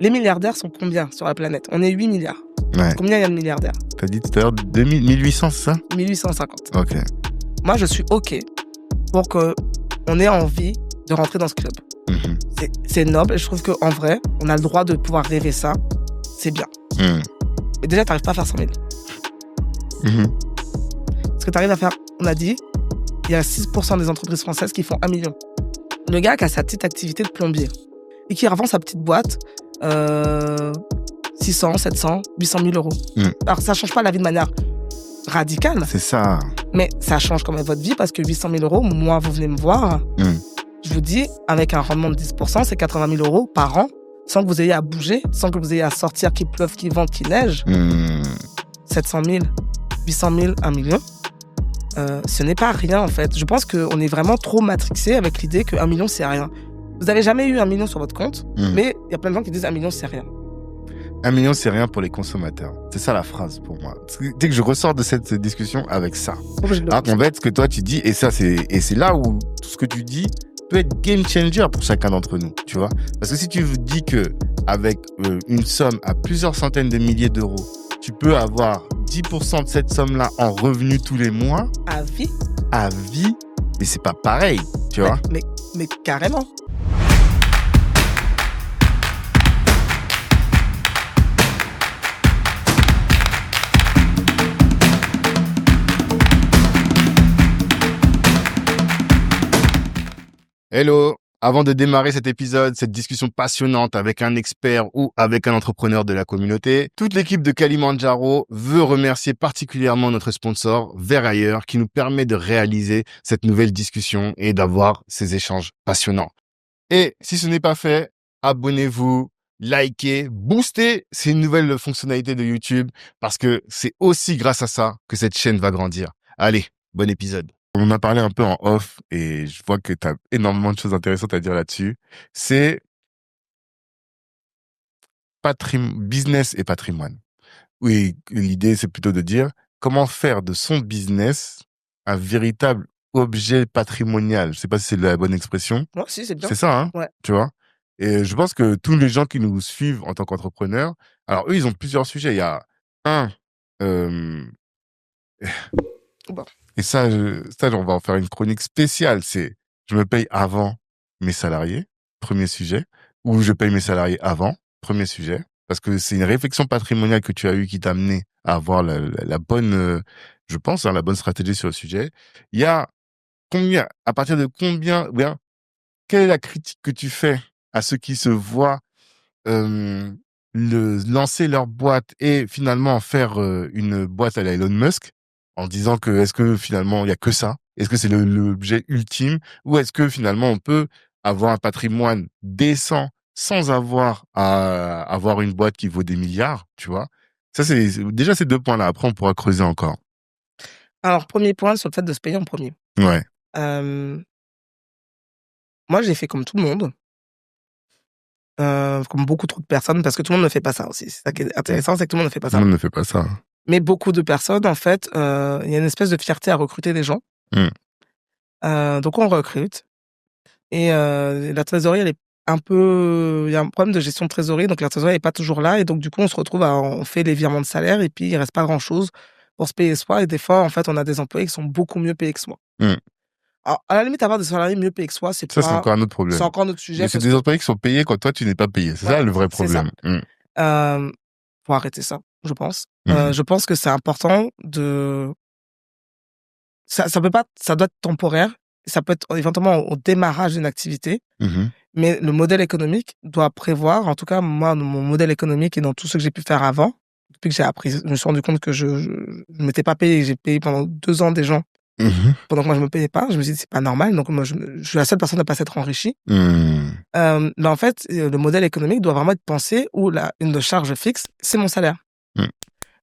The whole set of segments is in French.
Les milliardaires sont combien sur la planète? On est 8 milliards. Ouais. Combien il y a de milliardaires? T'as dit tout à l'heure 1800, c'est ça? 1850. Ok. Moi, je suis OK pour qu'on ait envie de rentrer dans ce club. C'est noble et je trouve qu'en vrai, on a le droit de pouvoir rêver ça. C'est bien. Mais déjà, t'arrives pas à faire 100 000. Parce que t'arrives à faire, on a dit, il y a 6% des entreprises françaises qui font 1 million. Le gars qui a sa petite activité de plombier et qui revend sa petite boîte 600, 700, 800 000 euros. Alors, ça change pas la vie de manière radicale. C'est ça. Mais ça change quand même votre vie parce que 800 000 euros, moi, vous venez me voir, je vous dis, avec un rendement de 10%, c'est 80 000 euros par an, sans que vous ayez à bouger, sans que vous ayez à sortir, qu'il pleuve, qu'il vente, qu'il neige. 700 000, 800 000, 1 million. Ce n'est pas rien, en fait. Je pense qu'on est vraiment trop matrixé avec l'idée que 1 million, c'est rien. Vous n'avez jamais eu 1 million sur votre compte, mais il y a plein de gens qui disent 1 million, c'est rien. 1 million, c'est rien pour les consommateurs. C'est ça la phrase pour moi. Dès que je ressors de cette discussion avec ça. En fait, ce que toi tu dis, et c'est là où tout ce que tu dis peut être game changer pour chacun d'entre nous, tu vois. Parce que si tu dis que avec une somme à plusieurs centaines de milliers d'euros, tu peux avoir 10% de cette somme-là en revenus tous les mois. À vie. À vie, mais c'est pas pareil, tu vois. Mais carrément. Hello! Avant de démarrer cet épisode, cette discussion passionnante avec un expert ou avec un entrepreneur de la communauté, toute l'équipe de Kalimandjaro veut remercier particulièrement notre sponsor, Vers Ailleurs, qui nous permet de réaliser cette nouvelle discussion et d'avoir ces échanges passionnants. Et si ce n'est pas fait, abonnez-vous, likez, boostez ces nouvelles fonctionnalités de YouTube parce que c'est aussi grâce à ça que cette chaîne va grandir. Allez, bon épisode. On en a parlé un peu en off et je vois que tu as énormément de choses intéressantes à dire là-dessus. C'est business et patrimoine. Oui, l'idée, c'est plutôt de dire comment faire de son business un véritable objet patrimonial. Je sais pas si c'est la bonne expression. Ouais, si, c'est bien. C'est ça, hein? Ouais. Tu vois? Et je pense que tous les gens qui nous suivent en tant qu'entrepreneurs, alors eux, ils ont plusieurs sujets. Il y a et ça, on va en faire une chronique spéciale. C'est, je me paye avant mes salariés, premier sujet, ou je paye mes salariés avant, premier sujet, parce que c'est une réflexion patrimoniale que tu as eue qui t'a amené à avoir la bonne, je pense, la bonne stratégie sur le sujet. Il y a à partir de combien, bien, quelle est la critique que tu fais à ceux qui se voient lancer leur boîte et finalement faire une boîte à la Elon Musk en disant que est-ce que finalement il y a que ça? Est-ce que c'est l'objet ultime ou est-ce que finalement on peut avoir un patrimoine décent sans avoir à avoir une boîte qui vaut des milliards, tu vois? Ça c'est déjà ces deux points-là. Après on pourra creuser encore. Alors, premier point sur le fait de se payer en premier. Ouais. Moi, j'ai fait comme tout le monde. Comme beaucoup trop de personnes, parce que tout le monde ne fait pas ça aussi. C'est ça qui est intéressant, c'est que tout le monde ne fait pas ça. Tout le monde ne fait pas ça. Mais beaucoup de personnes, en fait, il y a une espèce de fierté à recruter des gens. Donc, on recrute. Et la trésorerie, elle est un peu... Il y a un problème de gestion de trésorerie, donc la trésorerie n'est pas toujours là. Et donc, du coup, on se retrouve on fait les virements de salaire et puis il ne reste pas grand-chose pour se payer soi. Et des fois, en fait, on a des employés qui sont beaucoup mieux payés que soi. Alors, à la limite, avoir des salariés mieux payés que soi, c'est Ça, c'est encore un autre problème. C'est encore un autre sujet. Mais c'est des employés qui sont payés quand toi, tu n'es pas payé. C'est ça le vrai problème. Faut arrêter ça, je pense. Je pense que c'est important de... Ça doit être temporaire. Ça peut être éventuellement au démarrage d'une activité. Mais le modèle économique doit prévoir, en tout cas, moi, mon modèle économique et dans tout ce que j'ai pu faire avant, depuis que j'ai appris, je me suis rendu compte que je ne m'étais pas payé. J'ai payé pendant 2 ans des gens. Pendant que moi, je me payais pas. Je me suis dit, c'est pas normal. Donc, moi, je suis la seule personne à pas s'être enrichie. Mais en fait, le modèle économique doit vraiment être pensé où une charge fixe, c'est mon salaire.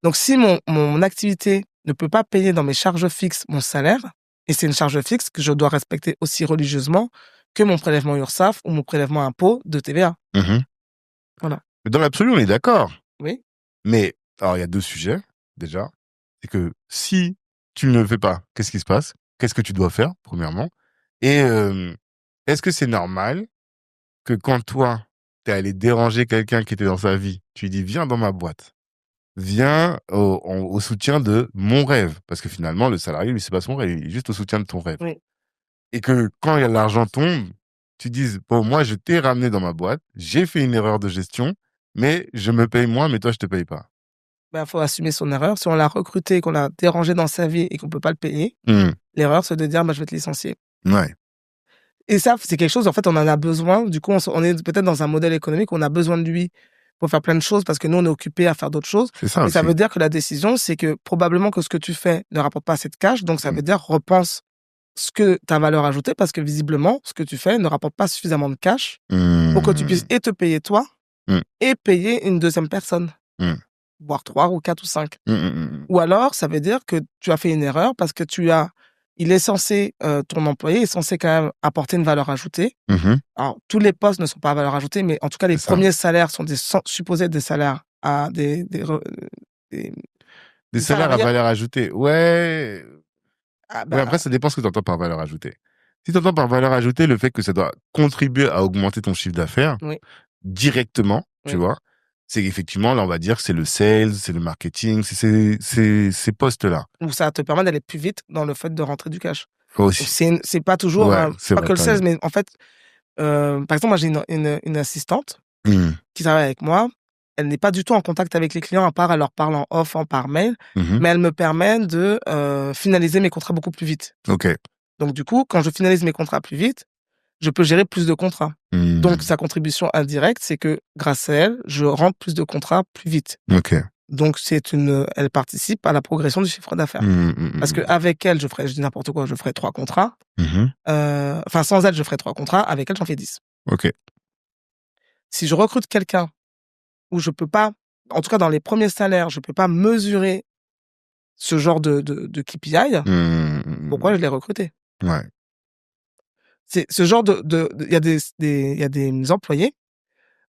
Donc, si mon activité ne peut pas payer dans mes charges fixes mon salaire, et c'est une charge fixe que je dois respecter aussi religieusement que mon prélèvement URSSAF ou mon prélèvement impôt de TVA. Voilà. Dans l'absolu, on est d'accord. Oui. Mais, alors, il y a 2 sujets, déjà. C'est que si tu ne le fais pas, qu'est-ce qui se passe? Qu'est-ce que tu dois faire, premièrement? Et est-ce que c'est normal que quand toi, t'es allé déranger quelqu'un qui était dans sa vie. Tu lui dis, viens dans ma boîte. Viens au soutien de mon rêve. Parce que finalement, le salarié, lui, c'est pas son rêve. Il est juste au soutien de ton rêve. Oui. Et que quand l'argent tombe, tu dises, bon, moi, je t'ai ramené dans ma boîte. J'ai fait une erreur de gestion, mais je me paye moins, mais toi, je te paye pas. Ben, faut assumer son erreur. Si on l'a recruté, qu'on l'a dérangé dans sa vie et qu'on peut pas le payer, Mmh. l'erreur, c'est de dire, je vais te licencier. Ouais. Et ça, c'est quelque chose, en fait, on en a besoin. Du coup, on est peut-être dans un modèle économique où on a besoin de lui pour faire plein de choses parce que nous, on est occupés à faire d'autres choses. C'est ça Mais ça aussi. veut dire que la décision, c'est que probablement que ce que tu fais ne rapporte pas assez de cash. Donc, ça veut dire repense ce que ta valeur ajoutée parce que visiblement, ce que tu fais ne rapporte pas suffisamment de cash pour que tu puisses et te payer toi et payer une deuxième personne, voire 3 ou 4 ou 5. Ou alors, ça veut dire que tu as fait une erreur parce que il est censé, ton employé est censé quand même apporter une valeur ajoutée. Alors, tous les postes ne sont pas à valeur ajoutée, mais en tout cas, les premiers salaires sont supposés des salaires à des salaires à valeur ajoutée. Ouais. Ouais, après, ça dépend ce que tu entends par valeur ajoutée. Si tu entends par valeur ajoutée le fait que ça doit contribuer à augmenter ton chiffre d'affaires directement, tu vois, c'est qu'effectivement, là, on va dire que c'est le sales, c'est le marketing, c'est ces postes-là. Où ça te permet d'aller plus vite dans le fait de rentrer du cash. Aussi. C'est pas toujours, c'est pas vrai, que le sales, mais en fait, par exemple, moi, j'ai une assistante qui travaille avec moi. Elle n'est pas du tout en contact avec les clients, à part elle leur parle en off, par mail, mais elle me permet de finaliser mes contrats beaucoup plus vite. Ok. Donc, du coup, quand je finalise mes contrats plus vite, je peux gérer plus de contrats. Donc, sa contribution indirecte, c'est que grâce à elle, je rentre plus de contrats plus vite. Ok. Donc, elle participe à la progression du chiffre d'affaires. Parce qu'avec elle, je dis n'importe quoi, je ferai 3 contrats. Enfin, sans elle, je ferai 3 contrats. Avec elle, j'en fais 10. Ok. Si je recrute quelqu'un où je peux pas, en tout cas dans les premiers salaires, je peux pas mesurer ce genre de KPI, pourquoi je l'ai recruté? Ouais. C'est ce genre il y a des employés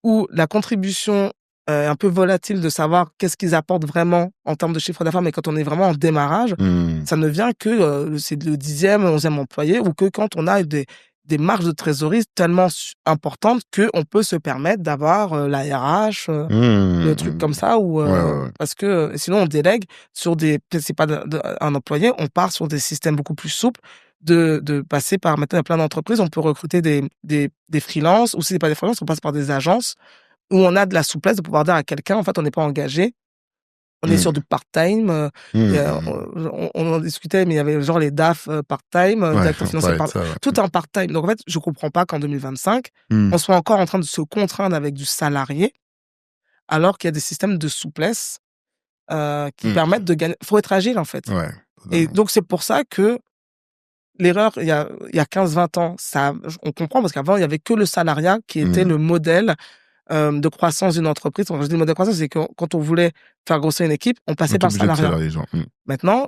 où la contribution est un peu volatile de savoir qu'est-ce qu'ils apportent vraiment en termes de chiffre d'affaires, mais quand on est vraiment en démarrage, ça ne vient que c'est le 10e, 11e employé, ou que quand on a des marges de trésorerie tellement importantes qu'on peut se permettre d'avoir la RH, le truc comme ça, ou parce que sinon on délègue sur c'est pas un employé, on part sur des systèmes beaucoup plus souples de passer par, maintenant, il y a plein d'entreprises, on peut recruter des freelances, ou si c'est pas des freelances, on passe par des agences où on a de la souplesse de pouvoir dire à quelqu'un, en fait, on n'est pas engagé, on est sur du part-time, on en discutait, mais il y avait genre les DAF part-time, directeur financier tout est en part-time. Donc, en fait, je comprends pas qu'en 2025, on soit encore en train de se contraindre avec du salarié, alors qu'il y a des systèmes de souplesse qui permettent de gagner. Faut être agile, en fait. Et donc, c'est pour ça que l'erreur, il y a 15-20 ans, on comprend, parce qu'avant, il y avait que le salariat qui était le modèle de croissance d'une entreprise. Quand je dis modèle de croissance, c'est que quand on voulait faire grossir une équipe, on passait par le salariat. Maintenant,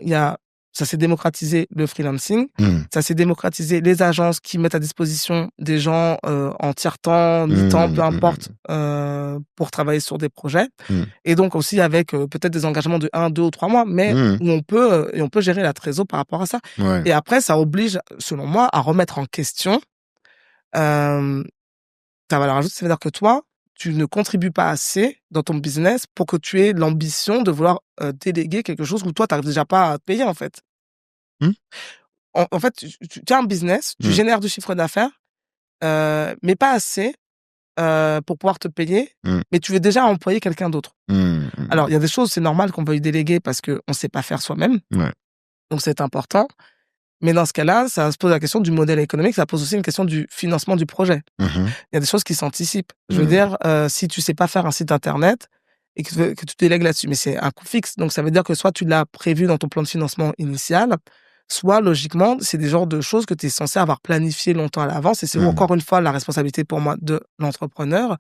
ça s'est démocratisé, le freelancing, ça s'est démocratisé les agences qui mettent à disposition des gens en tiers-temps, mi-temps, peu importe, pour travailler sur des projets. Et donc aussi avec peut-être des engagements de 1, 2 ou 3 mois, mais où on peut gérer la trésor par rapport à ça. Et après, ça oblige, selon moi, à remettre en question ta valeur ajoutée. Ça veut dire que toi, tu ne contribues pas assez dans ton business pour que tu aies l'ambition de vouloir déléguer quelque chose où toi, tu n'arrives déjà pas à te payer, en fait. En fait, tu as un business, tu génères du chiffre d'affaires, mais pas assez pour pouvoir te payer, mais tu veux déjà employer quelqu'un d'autre. Alors, il y a des choses, c'est normal qu'on veuille déléguer parce qu'on ne sait pas faire soi-même. Donc, c'est important. Mais dans ce cas-là, ça se pose la question du modèle économique, ça pose aussi une question du financement du projet. Il y a des choses qui s'anticipent. Je veux dire, si tu sais pas faire un site internet et que tu délègues là-dessus, mais c'est un coût fixe. Donc, ça veut dire que soit tu l'as prévu dans ton plan de financement initial, soit, logiquement, c'est des genres de choses que tu es censé avoir planifié longtemps à l'avance. Et c'est encore une fois la responsabilité pour moi de l'entrepreneur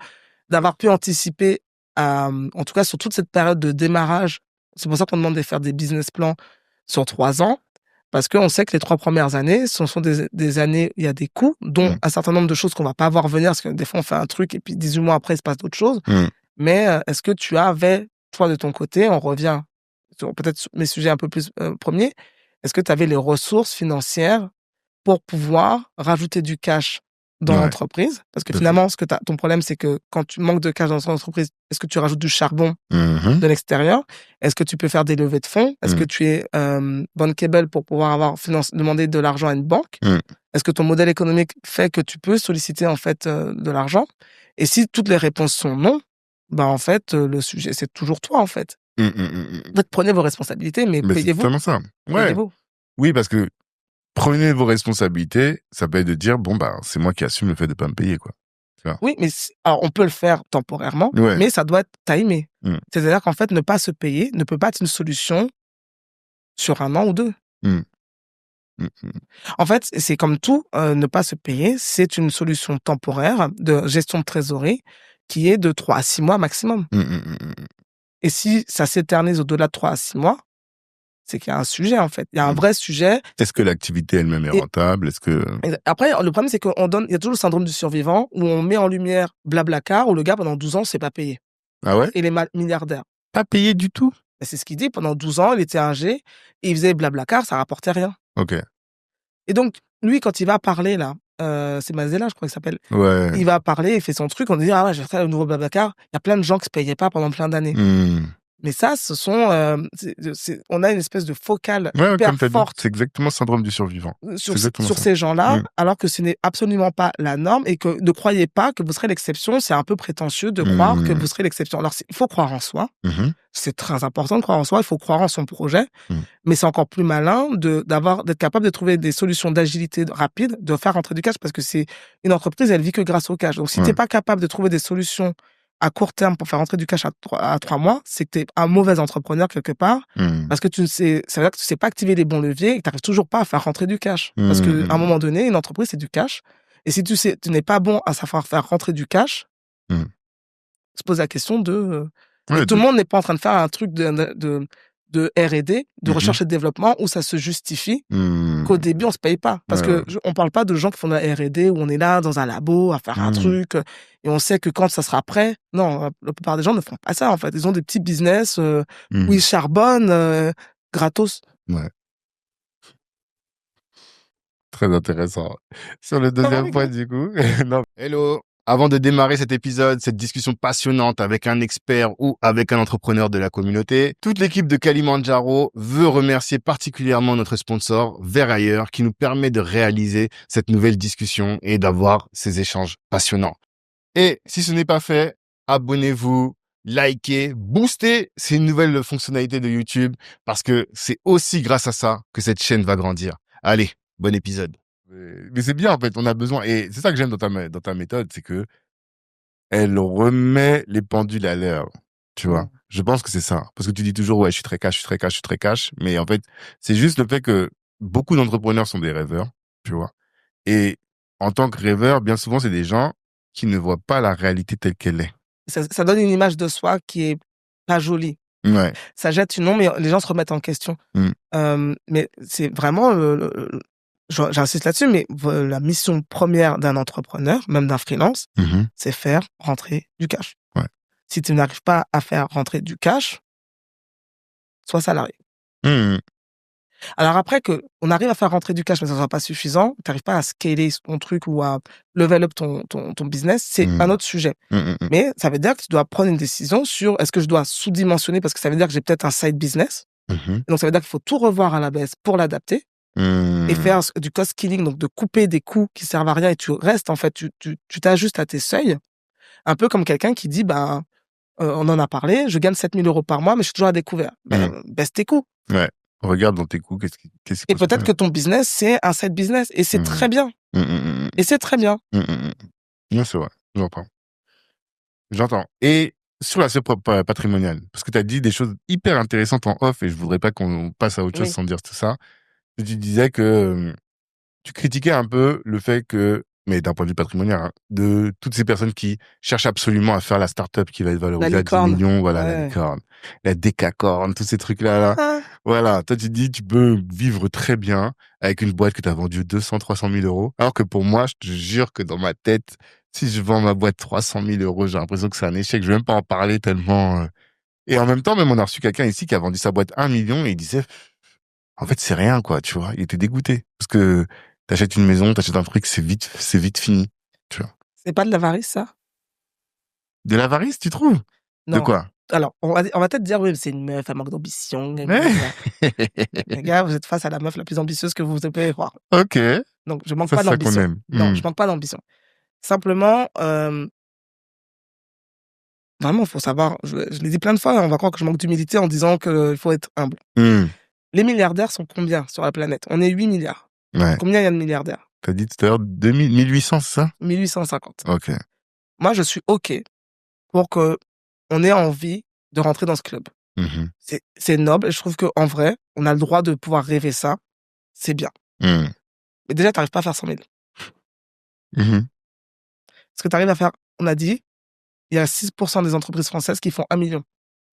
d'avoir pu anticiper, en tout cas sur toute cette période de démarrage. C'est pour ça qu'on demande de faire des business plans sur 3 ans. Parce qu'on sait que les 3 premières années, ce sont des années où il y a des coûts, dont un certain nombre de choses qu'on va pas voir venir, parce que des fois, on fait un truc et puis 18 mois après, il se passe d'autres choses. Mais est-ce que tu avais, toi, de ton côté, on revient sur peut-être mes sujets un peu plus premiers, est-ce que tu avais les ressources financières pour pouvoir rajouter du cash dans l'entreprise. Parce que finalement, ton problème, c'est que quand tu manques de cash dans ton entreprise, est-ce que tu rajoutes du charbon de l'extérieur? Est-ce que tu peux faire des levées de fonds? Est-ce que tu es bankable pour pouvoir demander de l'argent à une banque? Est-ce que ton modèle économique fait que tu peux solliciter en fait de l'argent? Et si toutes les réponses sont non, bah en fait, le sujet, c'est toujours toi en fait. En fait, prenez vos responsabilités, mais payez-vous. C'est totalement ça. Ouais. Payez-vous. Oui, parce que prenez vos responsabilités, ça peut être de dire, bon, bah, c'est moi qui assume le fait de pas me payer, quoi. Oui, mais alors on peut le faire temporairement, mais ça doit être timé. C'est-à-dire qu'en fait, ne pas se payer ne peut pas être une solution sur 1 an ou 2. En fait, c'est comme tout, ne pas se payer, c'est une solution temporaire de gestion de trésorerie qui est de 3 à 6 mois maximum. Et si ça s'éternise au-delà de 3 à 6 mois, c'est qu'il y a un sujet, en fait. Il y a un vrai sujet. Est-ce que l'activité elle-même est rentable? Est-ce que... Après, le problème, c'est il y a toujours le syndrome du survivant où on met en lumière Blablacar où le gars, pendant 12 ans, s'est pas payé. Ah ouais? Il est milliardaire. Pas payé du tout? C'est ce qu'il dit. Pendant 12 ans, il était ingé et il faisait Blablacar, ça rapportait rien. Ok. Et donc, lui, quand il va parler, là, c'est Mazella, je crois qu'il s'appelle. Ouais. Il va parler, il fait son truc, on dit, ah ouais, je vais faire le nouveau Blablacar. Il y a plein de gens qui se payaient pas pendant plein d'années. Mais ça, ce sont, on a une espèce de focale hyper forte. C'est exactement le syndrome du survivant. Sur ces gens-là, alors que ce n'est absolument pas la norme et que ne croyez pas que vous serez l'exception. C'est un peu prétentieux de croire que vous serez l'exception. Alors, il faut croire en soi. C'est très important de croire en soi. Il faut croire en son projet. Mais c'est encore plus malin d'être capable de trouver des solutions d'agilité rapide, de faire rentrer du cash parce que c'est une entreprise, elle vit que grâce au cash. Donc, si t'es pas capable de trouver des solutions à court terme pour faire rentrer du cash à 3 mois, c'est que tu es un mauvais entrepreneur quelque part, parce que ça veut dire que tu sais pas activer les bons leviers et que tu n'arrives toujours pas à faire rentrer du cash. Parce qu'à un moment donné, une entreprise, c'est du cash. Et si tu n'es pas bon à savoir faire rentrer du cash, se pose la question de... tout le monde n'est pas en train de faire un truc de R&D, de recherche et de développement, où ça se justifie qu'au début, on se paye pas. Parce que on parle pas de gens qui font de la R&D, où on est là dans un labo à faire un truc, et on sait que quand ça sera prêt, non, la plupart des gens ne font pas ça, en fait. Ils ont des petits business où ils charbonnent gratos. Ouais. Très intéressant. Sur le deuxième point, du coup. Non. Hello. Avant de démarrer cet épisode, cette discussion passionnante avec un expert ou avec un entrepreneur de la communauté, toute l'équipe de Kalimandjaro veut remercier particulièrement notre sponsor, Vers Ailleurs, qui nous permet de réaliser cette nouvelle discussion et d'avoir ces échanges passionnants. Et si ce n'est pas fait, abonnez-vous, likez, boostez ces nouvelles fonctionnalités de YouTube parce que c'est aussi grâce à ça que cette chaîne va grandir. Allez, bon épisode. Mais c'est bien, en fait, on a besoin, et c'est ça que j'aime dans ta méthode, c'est que elle remet les pendules à l'heure, tu vois. Je pense que c'est ça. Parce que tu dis toujours, ouais, je suis très cash, je suis très cash, je suis très cash. Mais en fait, c'est juste le fait que beaucoup d'entrepreneurs sont des rêveurs, tu vois. Et en tant que rêveur, bien souvent, c'est des gens qui ne voient pas la réalité telle qu'elle est. Ça donne une image de soi qui est pas jolie. Ouais. Ça jette une ombre, mais les gens se remettent en question. Mais c'est vraiment j'insiste là-dessus, mais la mission première d'un entrepreneur, même d'un freelance, c'est faire rentrer du cash. Ouais. Si tu n'arrives pas à faire rentrer du cash, sois salarié. Alors après on arrive à faire rentrer du cash, mais ça ne soit pas suffisant, tu n'arrives pas à scaler ton truc ou à level up ton business, c'est un autre sujet. Mais ça veut dire que tu dois prendre une décision sur est-ce que je dois sous-dimensionner parce que ça veut dire que j'ai peut-être un side business. Donc ça veut dire qu'il faut tout revoir à la baisse pour l'adapter. Et faire du cost killing, donc de couper des coûts qui servent à rien et tu restes, en fait, tu t'ajustes à tes seuils. Un peu comme quelqu'un qui dit, on en a parlé, je gagne 7 000 € par mois, mais je suis toujours à découvert. Baisse tes coûts. Ouais. Regarde dans tes coûts, qu'est-ce Et peut-être que ton business, c'est un side business. Et c'est très bien. Et c'est très bien. Non, c'est vrai. J'entends. Et sur l'aspect patrimonial, parce que tu as dit des choses hyper intéressantes en off et je voudrais pas qu'on passe à autre chose sans dire tout ça. Tu disais que tu critiquais un peu le fait que, mais d'un point de vue patrimonial, hein, de toutes ces personnes qui cherchent absolument à faire la start-up qui va être valorisée à 10 millions, voilà, la licorne, la décacorne, tous ces trucs-là. Voilà, toi tu dis tu peux vivre très bien avec une boîte que tu as vendue 200, 300 000 €. Alors que pour moi, je te jure que dans ma tête, si je vends ma boîte 300 000 €, j'ai l'impression que c'est un échec. Je vais même pas en parler tellement. Et en même temps, même on a reçu quelqu'un ici qui a vendu sa boîte 1 million et il disait, en fait, c'est rien, quoi, tu vois. Il était dégoûté. Parce que t'achètes une maison, t'achètes un truc, c'est vite fini. C'est pas de l'avarice, ça? De l'avarice, tu trouves? De Non. quoi? Alors, on va peut-être dire: «Oui, mais c'est une meuf, elle manque d'ambition, gna gna gna». Les gars, vous êtes face à la meuf la plus ambitieuse que vous pouvez voir. OK, Donc je manque ça, pas c'est ça qu'on d'ambition. aime. Non, je manque pas d'ambition. Simplement, vraiment, faut savoir, je l'ai dit plein de fois, on va croire que je manque d'humilité en disant qu'il faut être humble. Mmh. Les milliardaires sont combien sur la planète? On est 8 milliards. Ouais. Combien il y a de milliardaires? T'as dit tout à l'heure 1800, c'est ça? 1850. OK. Moi, je suis OK pour qu'on ait envie de rentrer dans ce club. Mmh. C'est noble et je trouve qu'en vrai, on a le droit de pouvoir rêver ça. C'est bien. Mmh. Mais déjà, tu n'arrives pas à faire 100 000. Mmh. Ce que tu arrives à faire, on a dit, il y a 6% des entreprises françaises qui font 1 million.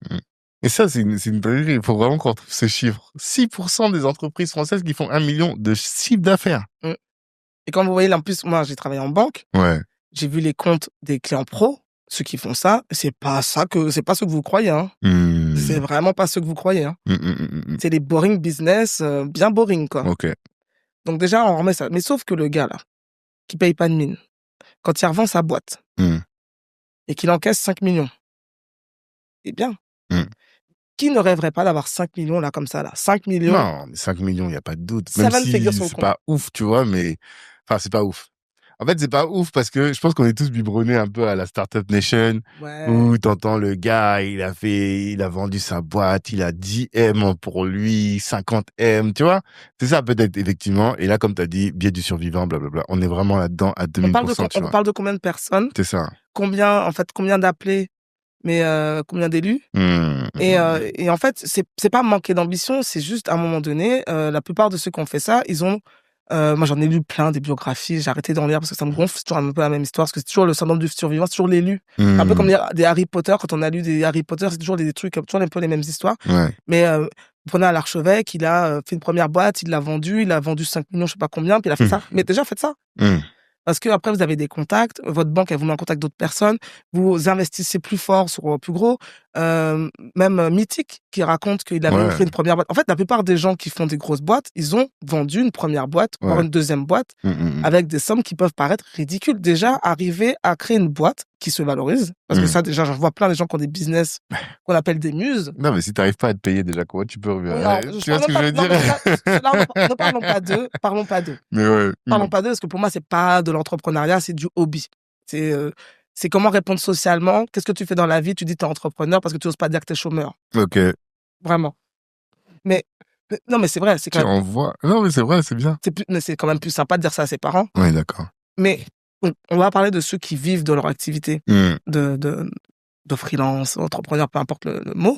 Mmh. Et ça, c'est une dinguerie. Il faut vraiment qu'on retrouve ce chiffre. 6% des entreprises françaises qui font 1 million de chiffre d'affaires. Mmh. Et quand vous voyez, là, en plus, moi, j'ai travaillé en banque. Ouais. J'ai vu les comptes des clients pro, ceux qui font ça. C'est pas ce que vous croyez, hein. Mmh. C'est vraiment pas ce que vous croyez, hein. Mmh. C'est des boring business, bien boring, quoi. OK. Donc déjà, on remet ça. Mais sauf que le gars, là, qui paye pas de mine, quand il revend sa boîte Mmh. et qu'il encaisse 5 millions, c'est bien. Mmh. Qui ne rêverait pas d'avoir 5 millions, là, comme ça, là? 5 millions. Non, mais 5 millions, il n'y a pas de doute. Même Seven figures si sur le c'est compte. pas ouf, tu vois, mais... Enfin, c'est pas ouf. En fait, c'est pas ouf parce que je pense qu'on est tous biberonnés un peu à la Startup Nation Ouais. où t'entends le gars, il a vendu sa boîte, il a 10 M pour lui, 50 M, tu vois. C'est ça peut-être, effectivement. Et là, comme t'as dit, biais du survivant, blablabla. On est vraiment là-dedans à 2000%, tu On vois. parle de combien de personnes? C'est ça. Combien d'appelés, mais combien d'élus? Et en fait, c'est pas manquer d'ambition, c'est juste à un moment donné, la plupart de ceux qui ont fait ça, ils ont moi j'en ai lu plein des biographies, j'ai arrêté d'en lire parce que ça me gonfle, c'est toujours un peu la même histoire, parce que c'est toujours le syndrome du survivant, c'est toujours l'élu. Un peu comme des Harry Potter, quand on a lu des Harry Potter, c'est toujours des trucs, toujours un peu les mêmes histoires. Ouais. Mais vous prenez à l'archevêque, il a fait une première boîte, il a vendu 5 millions, je sais pas combien, puis il a fait ça. Mais déjà, faites ça. Parce que après vous avez des contacts, votre banque, elle vous met en contact d'autres personnes, vous investissez plus fort sur plus gros. Même Mythique, qui raconte qu'il avait fait une première boîte. En fait, la plupart des gens qui font des grosses boîtes, ils ont vendu une première boîte, voire une deuxième boîte, avec des sommes qui peuvent paraître ridicules. Déjà, arriver à créer une boîte qui se valorise, parce que ça, déjà, je vois plein de gens qui ont des business qu'on appelle des muses. Non, mais si t'arrives pas à te payer déjà, comment tu peux revenir? Tu vois ce que je veux dire? Ne parlons pas d'eux, parlons pas d'eux. Mais ouais. Parlons pas d'eux, parce que pour moi, c'est pas de l'entrepreneuriat, c'est du hobby. C'est comment répondre socialement. Qu'est-ce que tu fais dans la vie? Tu dis que t'es entrepreneur parce que tu oses pas dire que t'es chômeur. OK. Vraiment. Mais non, mais c'est vrai. C'est quand même, Non, mais c'est vrai, c'est bien. c'est quand même plus sympa de dire ça à ses parents. Oui, d'accord. Mais on va parler de ceux qui vivent de leur activité de freelance, entrepreneur, peu importe le mot.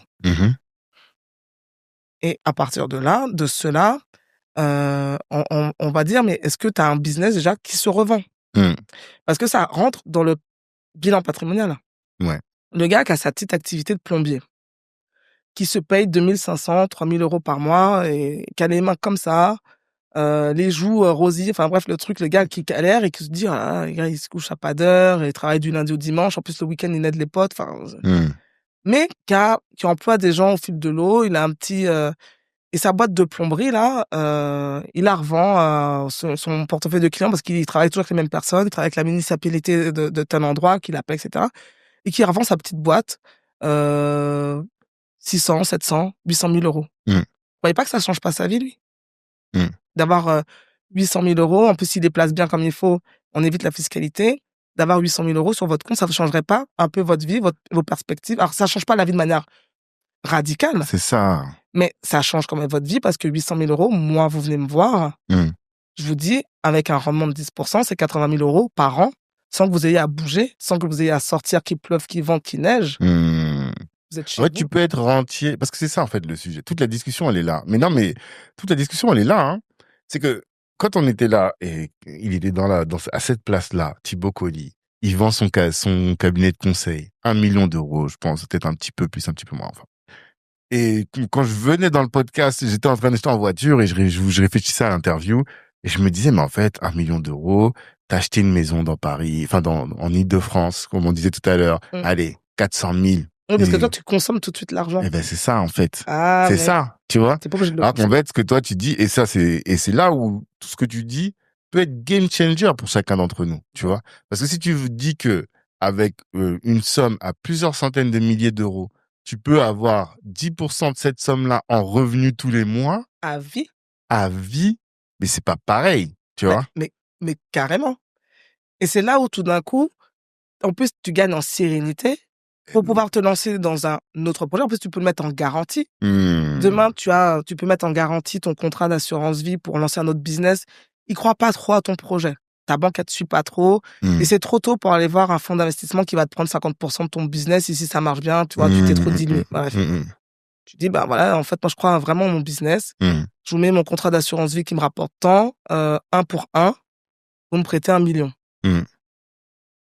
Et à partir de là, de cela, on va dire, mais est-ce que tu as un business déjà qui se revend? Parce que ça rentre dans le bilan patrimonial. Ouais. Le gars qui a sa petite activité de plombier, qui se paye 2500, 3000 euros par mois et qui a les mains comme ça, les joues rosies, enfin bref, le truc, le gars qui galère et qui se dit, ah, le gars, il se couche à pas d'heure, il travaille du lundi au dimanche, en plus le week-end, il aide les potes, enfin, mais qui emploie des gens au fil de l'eau, il a un petit... et sa boîte de plomberie, là, il la revend son portefeuille de clients parce qu'il travaille toujours avec les mêmes personnes, il travaille avec la municipalité de tel endroit qu'il appelle, etc. Et qui revend sa petite boîte 600, 700, 800 000 euros. Vous voyez pas que ça change pas sa vie, lui? D'avoir 800 000 euros, en plus, s'il déplace bien comme il faut, on évite la fiscalité. D'avoir 800 000 euros sur votre compte, ça ne changerait pas un peu votre vie, vos perspectives? Alors, ça change pas la vie de manière radicale. C'est ça. Mais ça change quand même votre vie parce que 800 000 euros, moi, vous venez me voir, je vous dis, avec un rendement de 10%, c'est 80 000 euros par an, sans que vous ayez à bouger, sans que vous ayez à sortir, qu'il pleuve, qu'il vente, qu'il neige. Vous êtes chez vous. Tu peux être rentier, parce que c'est ça, en fait, le sujet. Toute la discussion, elle est là. Mais non, mais toute la discussion, elle est là, hein. C'est que quand on était là, et il était à cette place-là, Thibaut Colli, il vend son cabinet de conseil, 1 million d'euros, je pense, peut-être un petit peu plus, un petit peu moins, enfin. Et quand je venais dans le podcast, j'étais en voiture et je réfléchissais à l'interview et je me disais, mais en fait, 1 million d'euros, t'as acheté une maison dans Paris, enfin, en Île-de-France, comme on disait tout à l'heure. Allez, 400 000. Oui, parce que toi, tu consommes tout de suite l'argent. Eh ben, c'est ça, en fait. Ah, c'est ça, tu vois. C'est pas obligé de le Alors qu'en fait, ce que toi, tu dis, et c'est là où tout ce que tu dis peut être game changer pour chacun d'entre nous, tu vois. Parce que si tu dis que avec une somme à plusieurs centaines de milliers d'euros, tu peux avoir 10% de cette somme-là en revenus tous les mois. À vie. À vie, mais c'est pas pareil, tu vois. Mais carrément. Et c'est là où tout d'un coup, en plus, tu gagnes en sérénité pour pouvoir te lancer dans un autre projet. En plus, tu peux le mettre en garantie. Demain, tu peux mettre en garantie ton contrat d'assurance vie pour lancer un autre business. Ils croient pas trop à ton projet. Ta banque, elle te suit pas trop. Et c'est trop tôt pour aller voir un fonds d'investissement qui va te prendre 50% de ton business. Et si ça marche bien, tu vois, tu t'es trop dilué. Bref. Tu dis, bah voilà, en fait, moi, je crois vraiment à mon business. Je vous mets mon contrat d'assurance vie qui me rapporte tant, 1 pour 1. Vous me prêtez 1 million.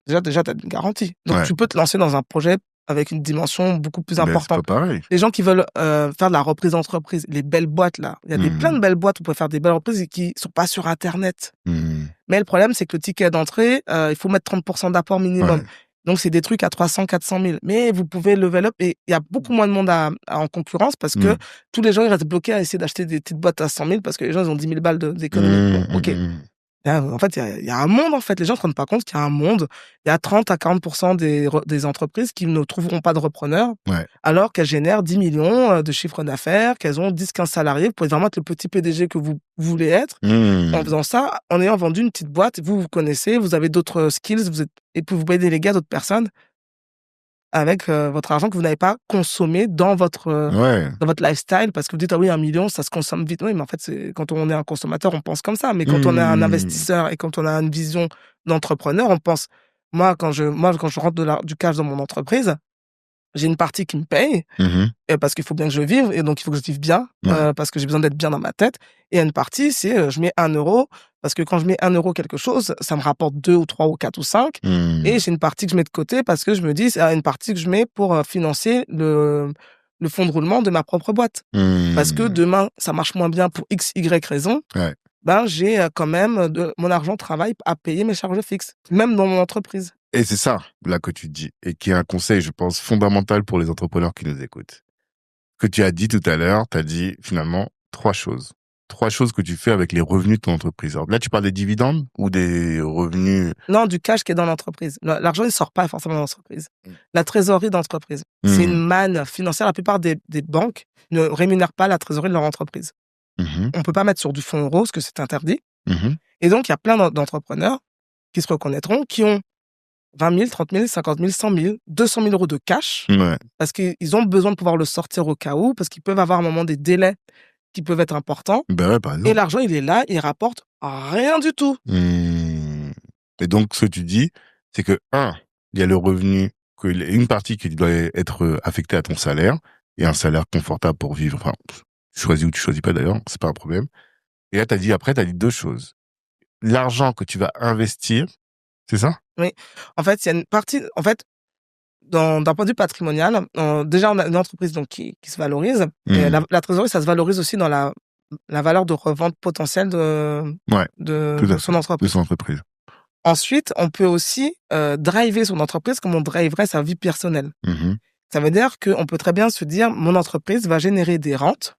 Déjà, t'as une garantie. Donc, tu peux te lancer dans un projet avec une dimension beaucoup plus importante. C'est pas pareil. Les gens qui veulent faire de la reprise d'entreprise, les belles boîtes, là. Il y a plein de belles boîtes où vous pouvez faire des belles reprises et qui sont pas sur Internet. Mais le problème, c'est que le ticket d'entrée, il faut mettre 30% d'apport minimum. Donc, c'est des trucs à 300, 400 000. Mais vous pouvez level up et il y a beaucoup moins de monde en concurrence parce que tous les gens, ils restent bloqués à essayer d'acheter des petites boîtes à 100 000 parce que les gens, ils ont 10 000 balles d'économie. Bon, OK. En fait, il y a un monde, en fait. Les gens ne se rendent pas compte qu'il y a un monde. Il y a 30 à 40% des entreprises qui ne trouveront pas de repreneurs, alors qu'elles génèrent 10 millions de chiffre d'affaires, qu'elles ont 10, 15 salariés. Vous pouvez vraiment être le petit PDG que vous voulez être. En faisant ça, en ayant vendu une petite boîte, vous connaissez, vous avez d'autres skills, et puis vous pouvez déléguer à d'autres personnes avec votre argent que vous n'avez pas consommé dans votre lifestyle, parce que vous dites, ah oui, 1 million, ça se consomme vite. Oui, mais en fait, quand on est un consommateur, on pense comme ça. Mais quand on est un investisseur et quand on a une vision d'entrepreneur, on pense, moi, quand je rentre du cash dans mon entreprise, j'ai une partie qui me paye, parce qu'il faut bien que je vive, et donc il faut que je vive bien, parce que j'ai besoin d'être bien dans ma tête. Et une partie, c'est je mets 1 euro, parce que quand je mets 1 euro quelque chose, ça me rapporte 2 ou 3 ou 4 ou 5. Et j'ai une partie que je mets de côté parce que je me dis, c'est une partie que je mets pour financer le fonds de roulement de ma propre boîte. Parce que demain, ça marche moins bien pour X, Y raison. Ben, j'ai quand même mon argent travail à payer mes charges fixes, même dans mon entreprise. Et c'est ça, là, que tu dis, et qui est un conseil, je pense, fondamental pour les entrepreneurs qui nous écoutent. Que tu as dit tout à l'heure, tu as dit, finalement, 3 choses. 3 choses que tu fais avec les revenus de ton entreprise. Alors là, tu parles des dividendes ou des revenus? Non, du cash qui est dans l'entreprise. L'argent, il sort pas forcément dans l'entreprise. La trésorerie d'entreprise. C'est une manne financière. La plupart des banques ne rémunèrent pas la trésorerie de leur entreprise. On peut pas mettre sur du fonds euro, parce que c'est interdit. Et donc, il y a plein d'entrepreneurs qui se reconnaîtront, qui ont 20 000, 30 000, 50 000, 100 000, 200 000 euros de cash, parce qu'ils ont besoin de pouvoir le sortir au cas où, parce qu'ils peuvent avoir à un moment des délais qui peuvent être importants. Par exemple. Et l'argent, il est là, il rapporte rien du tout. Et donc, ce que tu dis, c'est que, il y a le revenu, une partie qui doit être affectée à ton salaire, et un salaire confortable pour vivre. Enfin, tu choisis ou tu choisis pas d'ailleurs, c'est pas un problème. Et là, t'as dit 2 choses. L'argent que tu vas investir, c'est ça? Oui. En fait, il y a une partie, d'un point de vue patrimonial, déjà, on a une entreprise donc qui se valorise. Et la trésorerie, ça se valorise aussi dans la valeur de revente potentielle de son entreprise. De son entreprise. Ensuite, on peut aussi driver son entreprise comme on driverait sa vie personnelle. Ça veut dire qu'on peut très bien se dire, mon entreprise va générer des rentes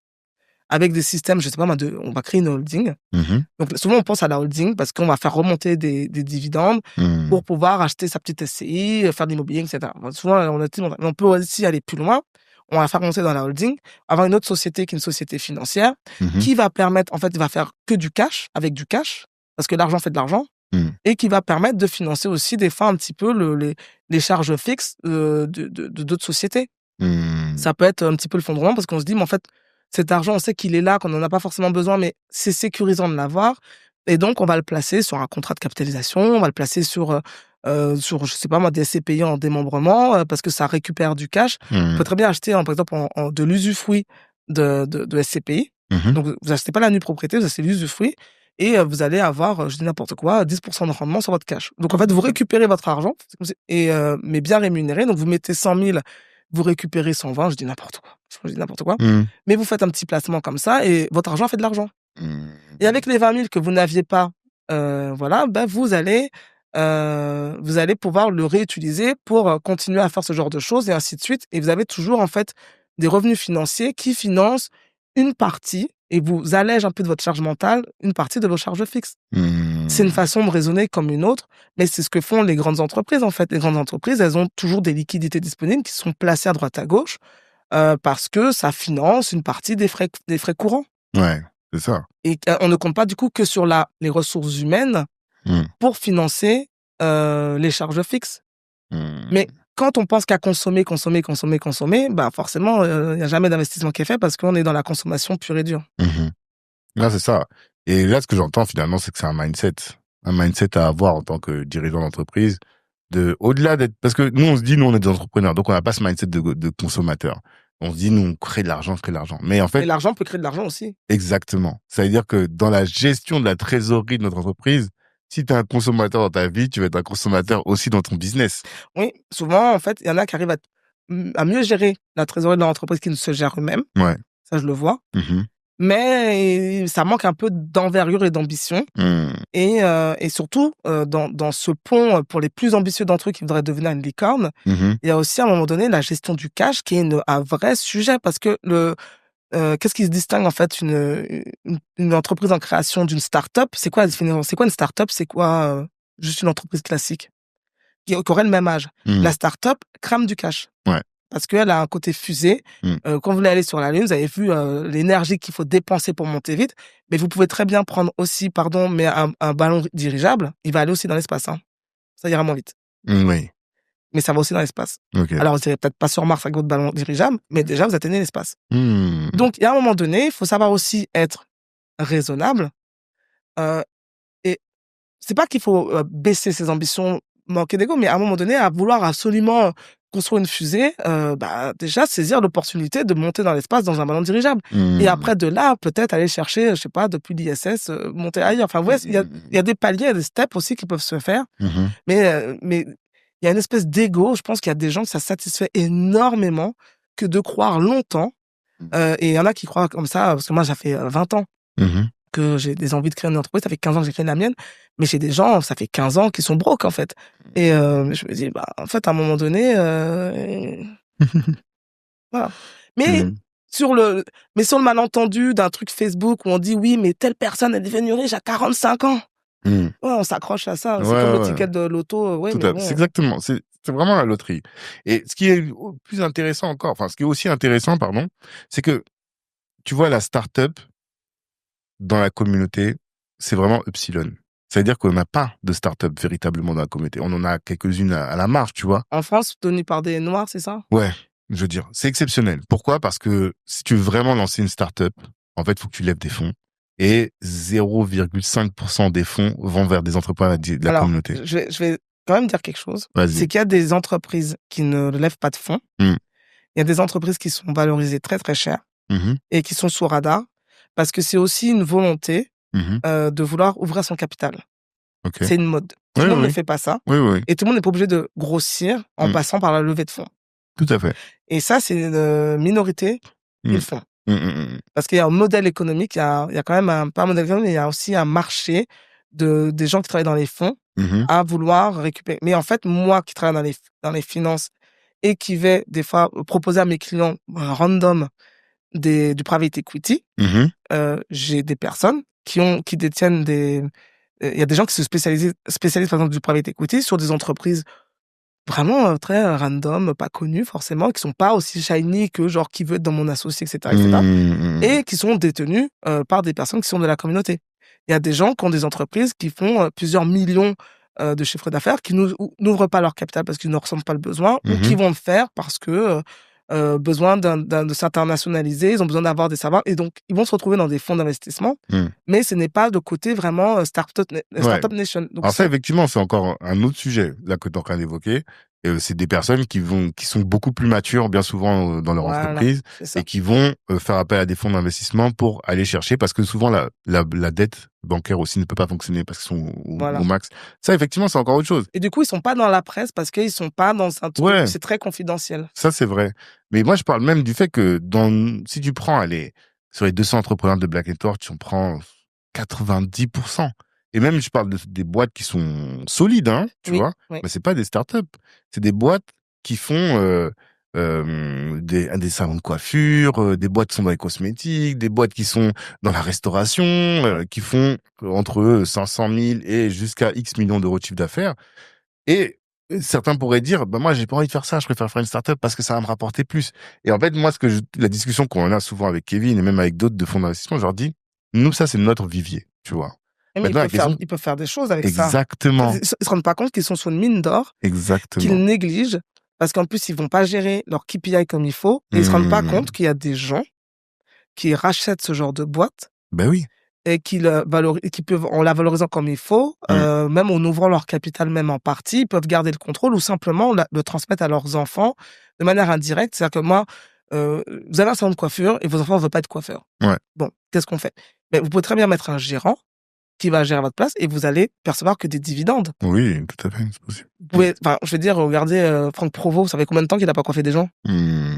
avec des systèmes, je sais pas moi, on va créer une holding. Donc, souvent, on pense à la holding parce qu'on va faire remonter des dividendes pour pouvoir acheter sa petite SCI, faire de l'immobilier, etc. Souvent, on peut aussi aller plus loin. On va faire remonter dans la holding, avoir une autre société qui est une société financière qui va permettre, en fait, il va faire que du cash, avec du cash, parce que l'argent fait de l'argent, et qui va permettre de financer aussi des fois un petit peu les charges fixes de d'autres sociétés. Ça peut être un petit peu le fonds de roulement parce qu'on se dit, mais en fait, cet argent, on sait qu'il est là, qu'on n'en a pas forcément besoin, mais c'est sécurisant de l'avoir. Et donc, on va le placer sur un contrat de capitalisation, on va le placer sur je sais pas moi, des SCPI en démembrement, parce que ça récupère du cash. On peut très bien acheter, par exemple, de l'usufruit de SCPI. Donc, vous achetez pas la nue propriété, vous achetez l'usufruit. Et vous allez avoir, je dis n'importe quoi, 10% de rendement sur votre cash. Donc, en fait, vous récupérez votre argent, mais bien rémunéré. Donc, vous mettez 100 000, vous récupérez 120, je dis n'importe quoi. Mais vous faites un petit placement comme ça et votre argent fait de l'argent. Et avec les 20 000 que vous n'aviez pas, vous allez pouvoir le réutiliser pour continuer à faire ce genre de choses et ainsi de suite. Et vous avez toujours, en fait, des revenus financiers qui financent une partie et vous allègent un peu de votre charge mentale, une partie de vos charges fixes. C'est une façon de raisonner comme une autre, mais c'est ce que font les grandes entreprises, en fait. Les grandes entreprises, elles ont toujours des liquidités disponibles qui sont placées à droite à gauche, parce que ça finance une partie des frais courants. Ouais, c'est ça. Et on ne compte pas, du coup, que sur les ressources humaines pour financer les charges fixes. Mais quand on pense qu'à consommer, bah forcément, il n'y a jamais d'investissement qui est fait parce qu'on est dans la consommation pure et dure. Là, c'est ça. Et là, ce que j'entends finalement, c'est que c'est un mindset. Un mindset à avoir en tant que dirigeant d'entreprise. Au-delà d'être... Parce que nous, on se dit, nous, on est des entrepreneurs. Donc, on n'a pas ce mindset de consommateur. On se dit, nous, on crée de l'argent, Mais en fait... Et l'argent peut créer de l'argent aussi. Exactement. Ça veut dire que dans la gestion de la trésorerie de notre entreprise, si tu es un consommateur dans ta vie, tu vas être un consommateur aussi dans ton business. Oui, souvent, en fait, il y en a qui arrivent à mieux gérer la trésorerie de leur entreprise qu'ils ne se gèrent eux-mêmes. Ouais. Ça, je le vois. Mais ça manque un peu d'envergure et d'ambition. Et surtout, dans ce pont, pour les plus ambitieux d'entre eux qui voudraient devenir une licorne, il y a aussi à un moment donné la gestion du cash qui est un vrai sujet parce que qu'est-ce qui se distingue en fait une entreprise en création d'une start-up? C'est quoi la définition? C'est quoi une start-up? C'est quoi juste une entreprise classique qui aurait le même âge? La start-up crame du cash. Ouais. Parce qu'elle a un côté fusée. Quand vous voulez aller sur la Lune, vous avez vu l'énergie qu'il faut dépenser pour monter vite. Mais vous pouvez très bien prendre aussi, mais un ballon dirigeable, il va aller aussi dans l'espace. Hein. Ça ira moins vite. Oui. Mais ça va aussi dans l'espace. Okay. Alors, vous n'irez peut-être pas sur Mars avec votre ballon dirigeable, mais déjà, vous atteignez l'espace. Donc, il y a un moment donné, il faut savoir aussi être raisonnable. Et c'est pas qu'il faut baisser ses ambitions, manquer d'ego, mais à un moment donné, à vouloir absolument construire une fusée, déjà saisir l'opportunité de monter dans l'espace dans un ballon dirigeable. Et après, de là, peut-être aller chercher, je sais pas, depuis l'ISS, monter ailleurs. Enfin, ouais, il y a des paliers, il y a des steps aussi qui peuvent se faire. Mais il y a une espèce d'ego. Je pense qu'il y a des gens que ça satisfait énormément que de croire longtemps. Et il y en a qui croient comme ça, parce que moi, ça fait 20 ans que j'ai des envies de créer une entreprise. Ça fait 15 ans que j'ai créé la mienne. Mais j'ai des gens, ça fait 15 ans, qui sont broke, en fait. Et je me dis, bah, en fait, à un moment donné... voilà. Mais sur le malentendu d'un truc Facebook où on dit, oui, mais telle personne est devenue riche à 45 ans. Ouais, on s'accroche à ça. C'est comme le ticket de loto. Ouais, mais bon. C'est exactement. C'est vraiment la loterie. Et ce qui est plus intéressant encore, enfin, ce qui est aussi intéressant, pardon, c'est que, tu vois, la start-up dans la communauté, c'est vraiment Epsilon. C'est-à-dire qu'on n'a pas de start-up véritablement dans la communauté. On en a quelques-unes à la marge, tu vois. En France, tenues par des Noirs, c'est ça? Ouais, je veux dire, c'est exceptionnel. Pourquoi? Parce que si tu veux vraiment lancer une start-up, en fait, il faut que tu lèves des fonds. Et 0,5% des fonds vont vers des entrepreneurs de la communauté. Je vais quand même dire quelque chose. Vas-y. C'est qu'il y a des entreprises qui ne lèvent pas de fonds. Il y a des entreprises qui sont valorisées très, très cher et qui sont sous radar parce que c'est aussi une volonté de vouloir ouvrir son capital. Okay. C'est une mode. Tout le monde ne fait pas ça. Et tout le monde n'est pas obligé de grossir en passant par la levée de fonds. Tout à fait. Et ça, c'est une minorité qui le font. Parce qu'il y a un modèle économique, il y a quand même pas un modèle économique, mais il y a aussi un marché des gens qui travaillent dans les fonds à vouloir récupérer. Mais en fait, moi qui travaille dans les finances et qui vais des fois proposer à mes clients random du private equity, j'ai des personnes qui détiennent il y a des gens qui se spécialisent par exemple du private equity sur des entreprises vraiment très random, pas connues forcément, qui sont pas aussi shiny que genre qui veut être dans mon associé, etc., et qui sont détenus par des personnes qui sont de la communauté. Il y a des gens qui ont des entreprises qui font plusieurs millions de chiffres d'affaires, qui n'ouvrent pas leur capital parce qu'ils ne ressentent pas le besoin, ou qui vont le faire parce que besoin de s'internationaliser, ils ont besoin d'avoir des savoirs, et donc ils vont se retrouver dans des fonds d'investissement, mais ce n'est pas de côté vraiment Startup Nation. Donc, alors ça, effectivement, c'est encore un autre sujet là que tu es en train d'évoquer. C'est des personnes qui sont beaucoup plus matures, bien souvent dans leur entreprise, et qui vont faire appel à des fonds d'investissement pour aller chercher, parce que souvent la dette bancaire aussi ne peut pas fonctionner parce qu'ils sont au max. Ça, effectivement, c'est encore autre chose. Et du coup, ils sont pas dans la presse parce qu'ils sont pas dans un truc, c'est très confidentiel. Ça, c'est vrai. Mais moi, je parle même du fait que si tu prends, sur les 200 entrepreneurs de Black & Torch, tu en prends 90%. Et même, je parle des boîtes qui sont solides, hein, tu vois. Mais c'est pas des startups. C'est des boîtes qui font des salons de coiffure, des boîtes qui sont dans les cosmétiques, des boîtes qui sont dans la restauration, qui font entre 500 000 et jusqu'à X millions d'euros de chiffre d'affaires. Et certains pourraient dire, bah moi j'ai pas envie de faire ça, je préfère faire une startup parce que ça va me rapporter plus. Et en fait, moi, la discussion qu'on a souvent avec Kevin et même avec d'autres de fonds d'investissement, je leur dis, nous ça c'est notre vivier, tu vois. Mais Maintenant, ils peuvent faire des choses avec ça. exactement, Ils se rendent pas compte qu'ils sont sur une mine d'or, exactement. qu'ils négligent, parce qu'en plus, ils vont pas gérer leur KPI comme il faut, et ils se rendent pas compte qu'il y a des gens qui rachètent ce genre de boîte. Ben oui. Et qui peuvent, en la valorisant comme il faut, même en ouvrant leur capital, même en partie, ils peuvent garder le contrôle ou simplement le transmettre à leurs enfants de manière indirecte. C'est-à-dire que moi, vous avez un salon de coiffure et vos enfants ne veulent pas être coiffeurs. Ouais. Bon, qu'est-ce qu'on fait? Mais vous pouvez très bien mettre un gérant qui va gérer à votre place et vous allez percevoir que des dividendes. Oui, tout à fait, c'est possible. Vous pouvez, enfin, je veux dire, regardez Franck Provost, ça fait combien de temps qu'il n'a pas coiffé des gens? Je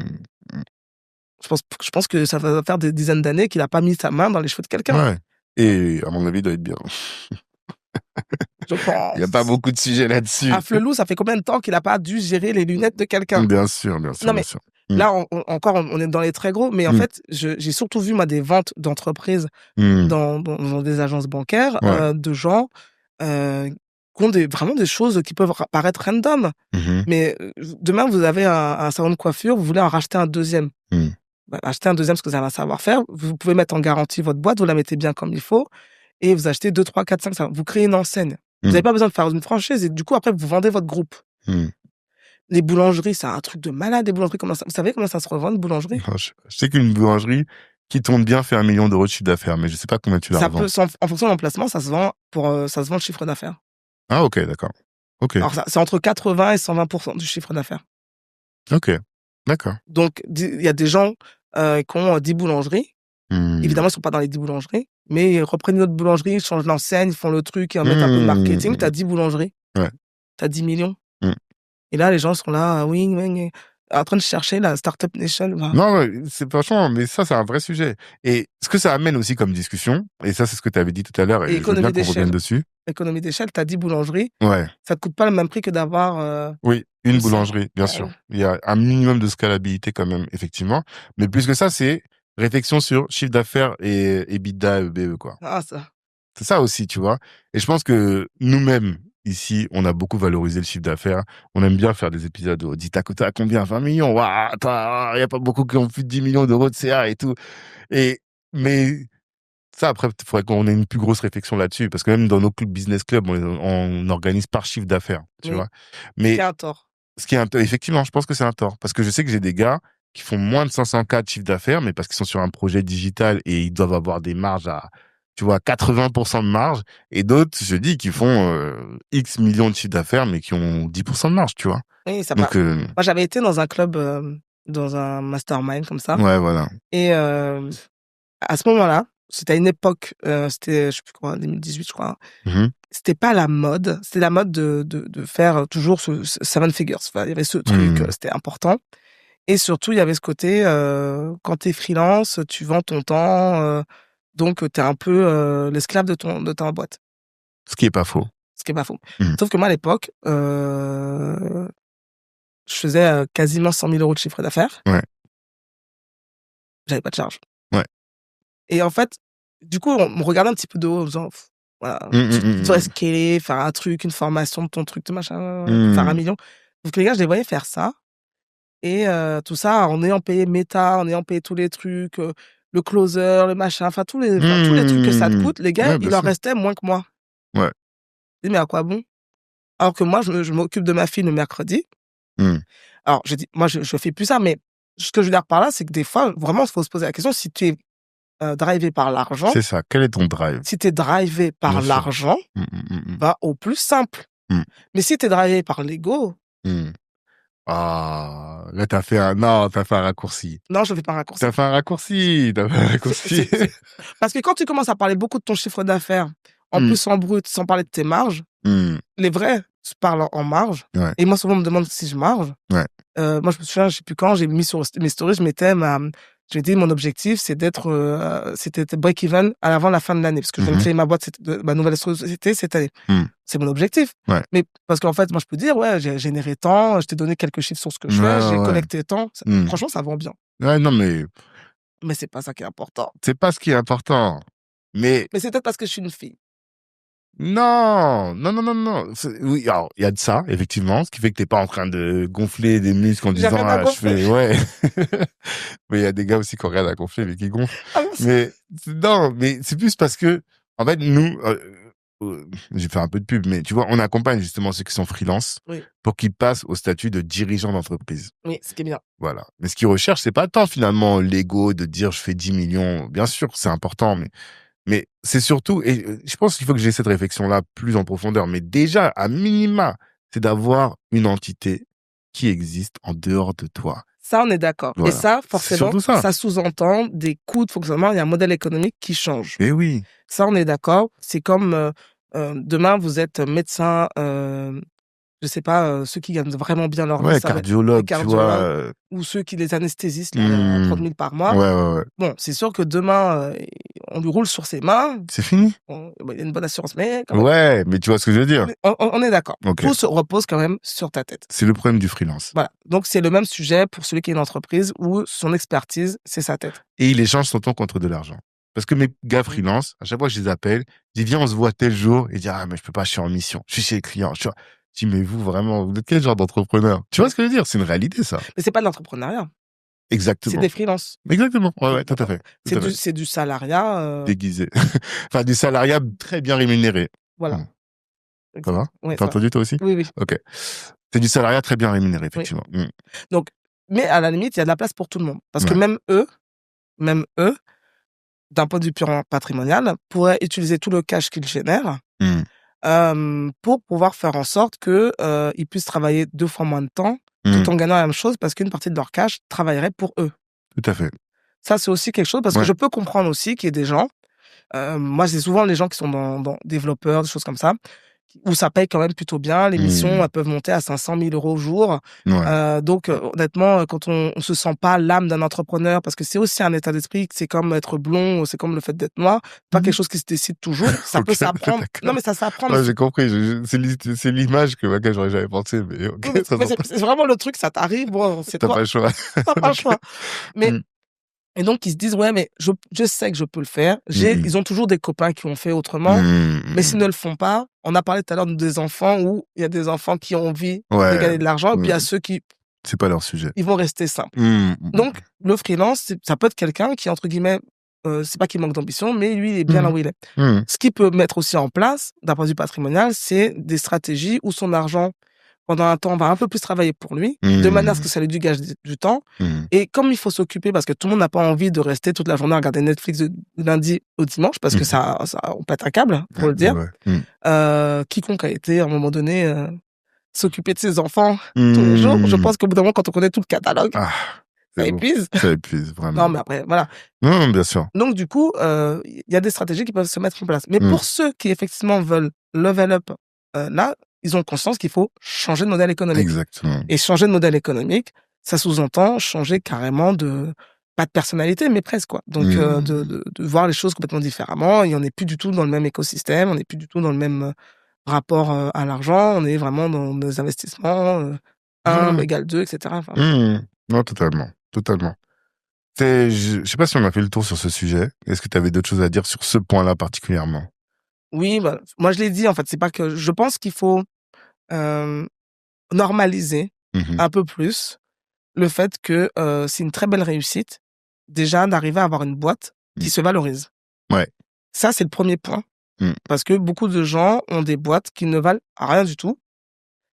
pense que ça va faire des dizaines d'années qu'il n'a pas mis sa main dans les cheveux de quelqu'un. Ouais. Et à mon avis, il doit être bien. Je pense. Il n'y a pas beaucoup de sujets là-dessus. À Flelou, ça fait combien de temps qu'il n'a pas dû gérer les lunettes de quelqu'un? Bien sûr, bien sûr, Non, mais bien sûr. là, on est dans les très gros, mais en fait, j'ai surtout vu, moi, des ventes d'entreprises dans des agences bancaires, de gens qui ont vraiment des choses qui peuvent paraître random. Mais demain, vous avez un salon de coiffure, vous voulez en racheter un deuxième. Bah, achetez un deuxième parce que vous avez un savoir-faire. Vous pouvez mettre en garantie votre boîte, vous la mettez bien comme il faut, et vous achetez 2, 3, 4, 5, 5. Vous créez une enseigne. Vous n'avez pas besoin de faire une franchise, et du coup, après, vous vendez votre groupe. Les boulangeries, c'est un truc de malade, les boulangeries. Vous savez comment ça se revend, une boulangerie? Je sais qu'une boulangerie qui tourne bien fait 1 million d'euros de chiffre d'affaires, mais je sais pas combien tu la revends. En fonction de l'emplacement, ça se vend le chiffre d'affaires. Ah, ok, d'accord. Ok. Alors, c'est entre 80 et 120% du chiffre d'affaires. Ok, d'accord. Donc, il y a des gens qui ont 10 boulangeries. Évidemment, ils sont pas dans les 10 boulangeries, mais ils reprennent une autre boulangerie, ils changent l'enseigne, ils font le truc, ils en mettent un peu de marketing. T'as 10 boulangeries. Ouais. T'as 10 millions. Et là, les gens sont là, oui, en train de chercher la Startup Nation. Non, c'est franchement, mais ça, c'est un vrai sujet. Et ce que ça amène aussi comme discussion, et ça, c'est ce que tu avais dit tout à l'heure, et je veux bien qu'on revienne dessus. Économie d'échelle, t'as 10 boulangeries. Ouais. Ça te coûte pas le même prix que d'avoir... oui, une boulangerie, bien sûr. Il y a un minimum de scalabilité quand même, effectivement. Mais plus que ça, c'est réflexion sur chiffre d'affaires et EBITDA, EBE, quoi. Ah, ça. C'est ça aussi, tu vois. Et je pense que nous-mêmes, ici, on a beaucoup valorisé le chiffre d'affaires. On aime bien faire des épisodes où on dit, t'as combien? 20 millions? Waouh, il y a pas beaucoup qui ont plus de 10 millions d'euros de CA et tout. Mais ça, après, il faudrait qu'on ait une plus grosse réflexion là-dessus. Parce que même dans nos business clubs, on organise par chiffre d'affaires, tu vois. Mais c'est un tort. Effectivement, je pense que c'est un tort. Parce que je sais que j'ai des gars qui font moins de 500K de chiffre d'affaires, mais parce qu'ils sont sur un projet digital et ils doivent avoir des marges à, tu vois, 80% de marge. Et d'autres, je dis, qui font X millions de chiffre d'affaires, mais qui ont 10% de marge, tu vois. Oui, ça Donc, moi, j'avais été dans un club, dans un mastermind comme ça. Ouais, voilà. Et à ce moment-là, c'était à une époque, c'était, je sais plus quoi, 2018, je crois. C'était pas la mode. C'était la mode de faire toujours ce 7 figures. Enfin, il y avait ce truc, c'était important. Et surtout, il y avait ce côté, quand t'es freelance, tu vends ton temps, donc t'es un peu l'esclave de ta boîte. Ce qui est pas faux. Ce qui est pas faux. Sauf que moi, à l'époque, je faisais quasiment 100 000 euros de chiffre d'affaires. Ouais. J'avais pas de charge. Ouais. Et en fait, du coup, on me regardait un petit peu de haut en disant, voilà, tu devrais scaler, faire un truc, une formation de ton truc, de machin, faire 1 million. Donc les gars, je les voyais faire ça. Et tout ça, en ayant payé Meta, en ayant payé tous les trucs, le closer, le machin, enfin tous les trucs que ça te coûte, les gars, il leur restait moins que moi. Ouais. Je dis, mais à quoi bon? Alors que moi, je m'occupe de ma fille le mercredi. Alors, je dis, moi, je fais plus ça, mais ce que je veux dire par là, c'est que des fois, vraiment, il faut se poser la question, si tu es drivé par l'argent. C'est ça. Quel est ton drive? Si tu es drivé par l'argent, va au plus simple. Mais si tu es drivé par l'ego. Ah, là, t'as fait un raccourci. Non, je fais pas un raccourci. T'as fait un raccourci. Parce que quand tu commences à parler beaucoup de ton chiffre d'affaires, en plus en brut, sans parler de tes marges, les vrais parlent en marge. Ouais. Et moi, souvent, on me demande si je marge. Ouais. Moi, je me souviens, je sais plus quand, j'ai mis sur mes stories, je mettais Je lui ai dit, mon objectif, c'était break-even avant la fin de l'année, parce que je viens de créer ma boîte, ma nouvelle société cette année. C'est mon objectif. Ouais. Mais parce qu'en fait, moi, je peux dire, ouais, j'ai généré tant, je t'ai donné quelques chiffres sur ce que je fais, j'ai collecté tant. Franchement, ça vend bien. Ouais, non, mais c'est pas ça qui est important. C'est pas ce qui est important. Mais c'est peut-être parce que je suis une fille. Non. Oui, alors, il y a de ça, effectivement, ce qui fait que t'es pas en train de gonfler des muscles en disant, je fais, ouais. Mais il y a des gars aussi qui ont rien à gonfler, mais qui gonflent. Mais, non, mais c'est plus parce que, en fait, nous, j'ai fait un peu de pub, mais tu vois, on accompagne justement ceux qui sont freelance pour qu'ils passent au statut de dirigeant d'entreprise. Oui, ce qui est bien. Voilà. Mais ce qu'ils recherchent, c'est pas tant finalement l'ego de dire je fais 10 millions. Bien sûr, c'est important, mais c'est surtout, et je pense qu'il faut que j'ai cette réflexion-là plus en profondeur, mais déjà, à minima, c'est d'avoir une entité qui existe en dehors de toi. Ça, on est d'accord. Voilà. Et ça, forcément, ça sous-entend des coûts de fonctionnement, il y a un modèle économique qui change. Et oui. Ça, on est d'accord. C'est comme demain, vous êtes médecin, je sais pas, ceux qui gagnent vraiment bien leur vie. Cardiologue, tu vois. Ou ceux qui les anesthésisent, 30 000 par mois. Ouais. Bon, c'est sûr que demain, on lui roule sur ses mains. C'est fini. Il y a une bonne assurance, mais quand même. Ouais, mais tu vois ce que je veux dire. On est d'accord. Okay. Tout se repose quand même sur ta tête. C'est le problème du freelance. Voilà. Donc, c'est le même sujet pour celui qui est une entreprise où son expertise, c'est sa tête. Et il échange son temps contre de l'argent. Parce que mes gars freelance, à chaque fois que je les appelle, je dis, viens, on se voit tel jour. Et ils disent, ah, mais je peux pas, je suis en mission. Je suis chez les clients. Je dis, mais vous, vraiment, vous êtes quel genre d'entrepreneur? Tu vois ce que je veux dire? C'est une réalité, ça. Mais c'est pas de l'entrepreneuriat. Exactement. C'est des freelances. Exactement. Ouais, tout à fait. C'est du salariat. Déguisé. Enfin, du salariat très bien rémunéré. Voilà. Ça va? T'as entendu toi aussi? Oui. Ok. C'est du salariat très bien rémunéré, effectivement. Oui. Donc, mais à la limite, il y a de la place pour tout le monde. Parce que même eux, d'un point de vue purement patrimonial, pourraient utiliser tout le cash qu'ils génèrent pour pouvoir faire en sorte qu'ils puissent travailler 2 fois moins de temps tout en gagnant la même chose parce qu'une partie de leur cash travaillerait pour eux. Tout à fait. Ça, c'est aussi quelque chose parce que je peux comprendre aussi qu'il y ait des gens, moi, c'est souvent les gens qui sont dans développeurs, des choses comme ça, où ça paye quand même plutôt bien. Les missions, elles peuvent monter à 500 000 € au jour. Donc, honnêtement, quand on se sent pas l'âme d'un entrepreneur, parce que c'est aussi un état d'esprit, c'est comme être blond, c'est comme le fait d'être noir, pas quelque chose qui se décide toujours. Ça peut s'apprendre. Non, mais ça s'apprend. Ouais, j'ai compris. C'est l'image que laquelle j'aurais jamais pensé. Mais c'est vraiment le truc, ça t'arrive. Bon, c'est T'as pas le choix. T'as pas le choix. Mais et donc, ils se disent, ouais, mais je sais que je peux le faire. Ils ont toujours des copains qui ont fait autrement. Mais s'ils ne le font pas, on a parlé tout à l'heure des enfants où il y a des enfants qui ont envie de gagner de l'argent. Et puis, il y a ceux qui... C'est pas leur sujet. Ils vont rester simples. Donc, le freelance, ça peut être quelqu'un qui, entre guillemets, c'est pas qu'il manque d'ambition, mais lui, il est bien là où il est. Ce qu'il peut mettre aussi en place, d'un point de vue patrimonial, c'est des stratégies où son argent, pendant un temps, on va un peu plus travailler pour lui, de manière à ce que ça lui dégage du temps. Et comme il faut s'occuper, parce que tout le monde n'a pas envie de rester toute la journée à regarder Netflix du lundi au dimanche, parce que ça, on pète un câble, pour le dire. Quiconque a été, à un moment donné, s'occuper de ses enfants tous les jours, je pense qu'au bout d'un moment, quand on connaît tout le catalogue, ça épuise. Ça épuise, vraiment. Non, mais après, voilà. Non, bien sûr. Donc, du coup, il y a des stratégies qui peuvent se mettre en place. Mais pour ceux qui, effectivement, veulent level up, là, ils ont conscience qu'il faut changer de modèle économique. Exactement. Et changer de modèle économique, ça sous-entend changer carrément pas de personnalité, mais presque, quoi. Donc, de voir les choses complètement différemment. Et on n'est plus du tout dans le même écosystème, on n'est plus du tout dans le même rapport à l'argent, on est vraiment dans des investissements, 1 égale 2, etc. Enfin, non, totalement. Je sais pas si on a fait le tour sur ce sujet. Est-ce que tu avais d'autres choses à dire sur ce point-là particulièrement? Oui, bah, moi je l'ai dit, en fait, c'est pas que je pense qu'il faut normaliser un peu plus le fait que c'est une très belle réussite déjà d'arriver à avoir une boîte qui se valorise. Ouais. Ça, c'est le premier point. Parce que beaucoup de gens ont des boîtes qui ne valent rien du tout,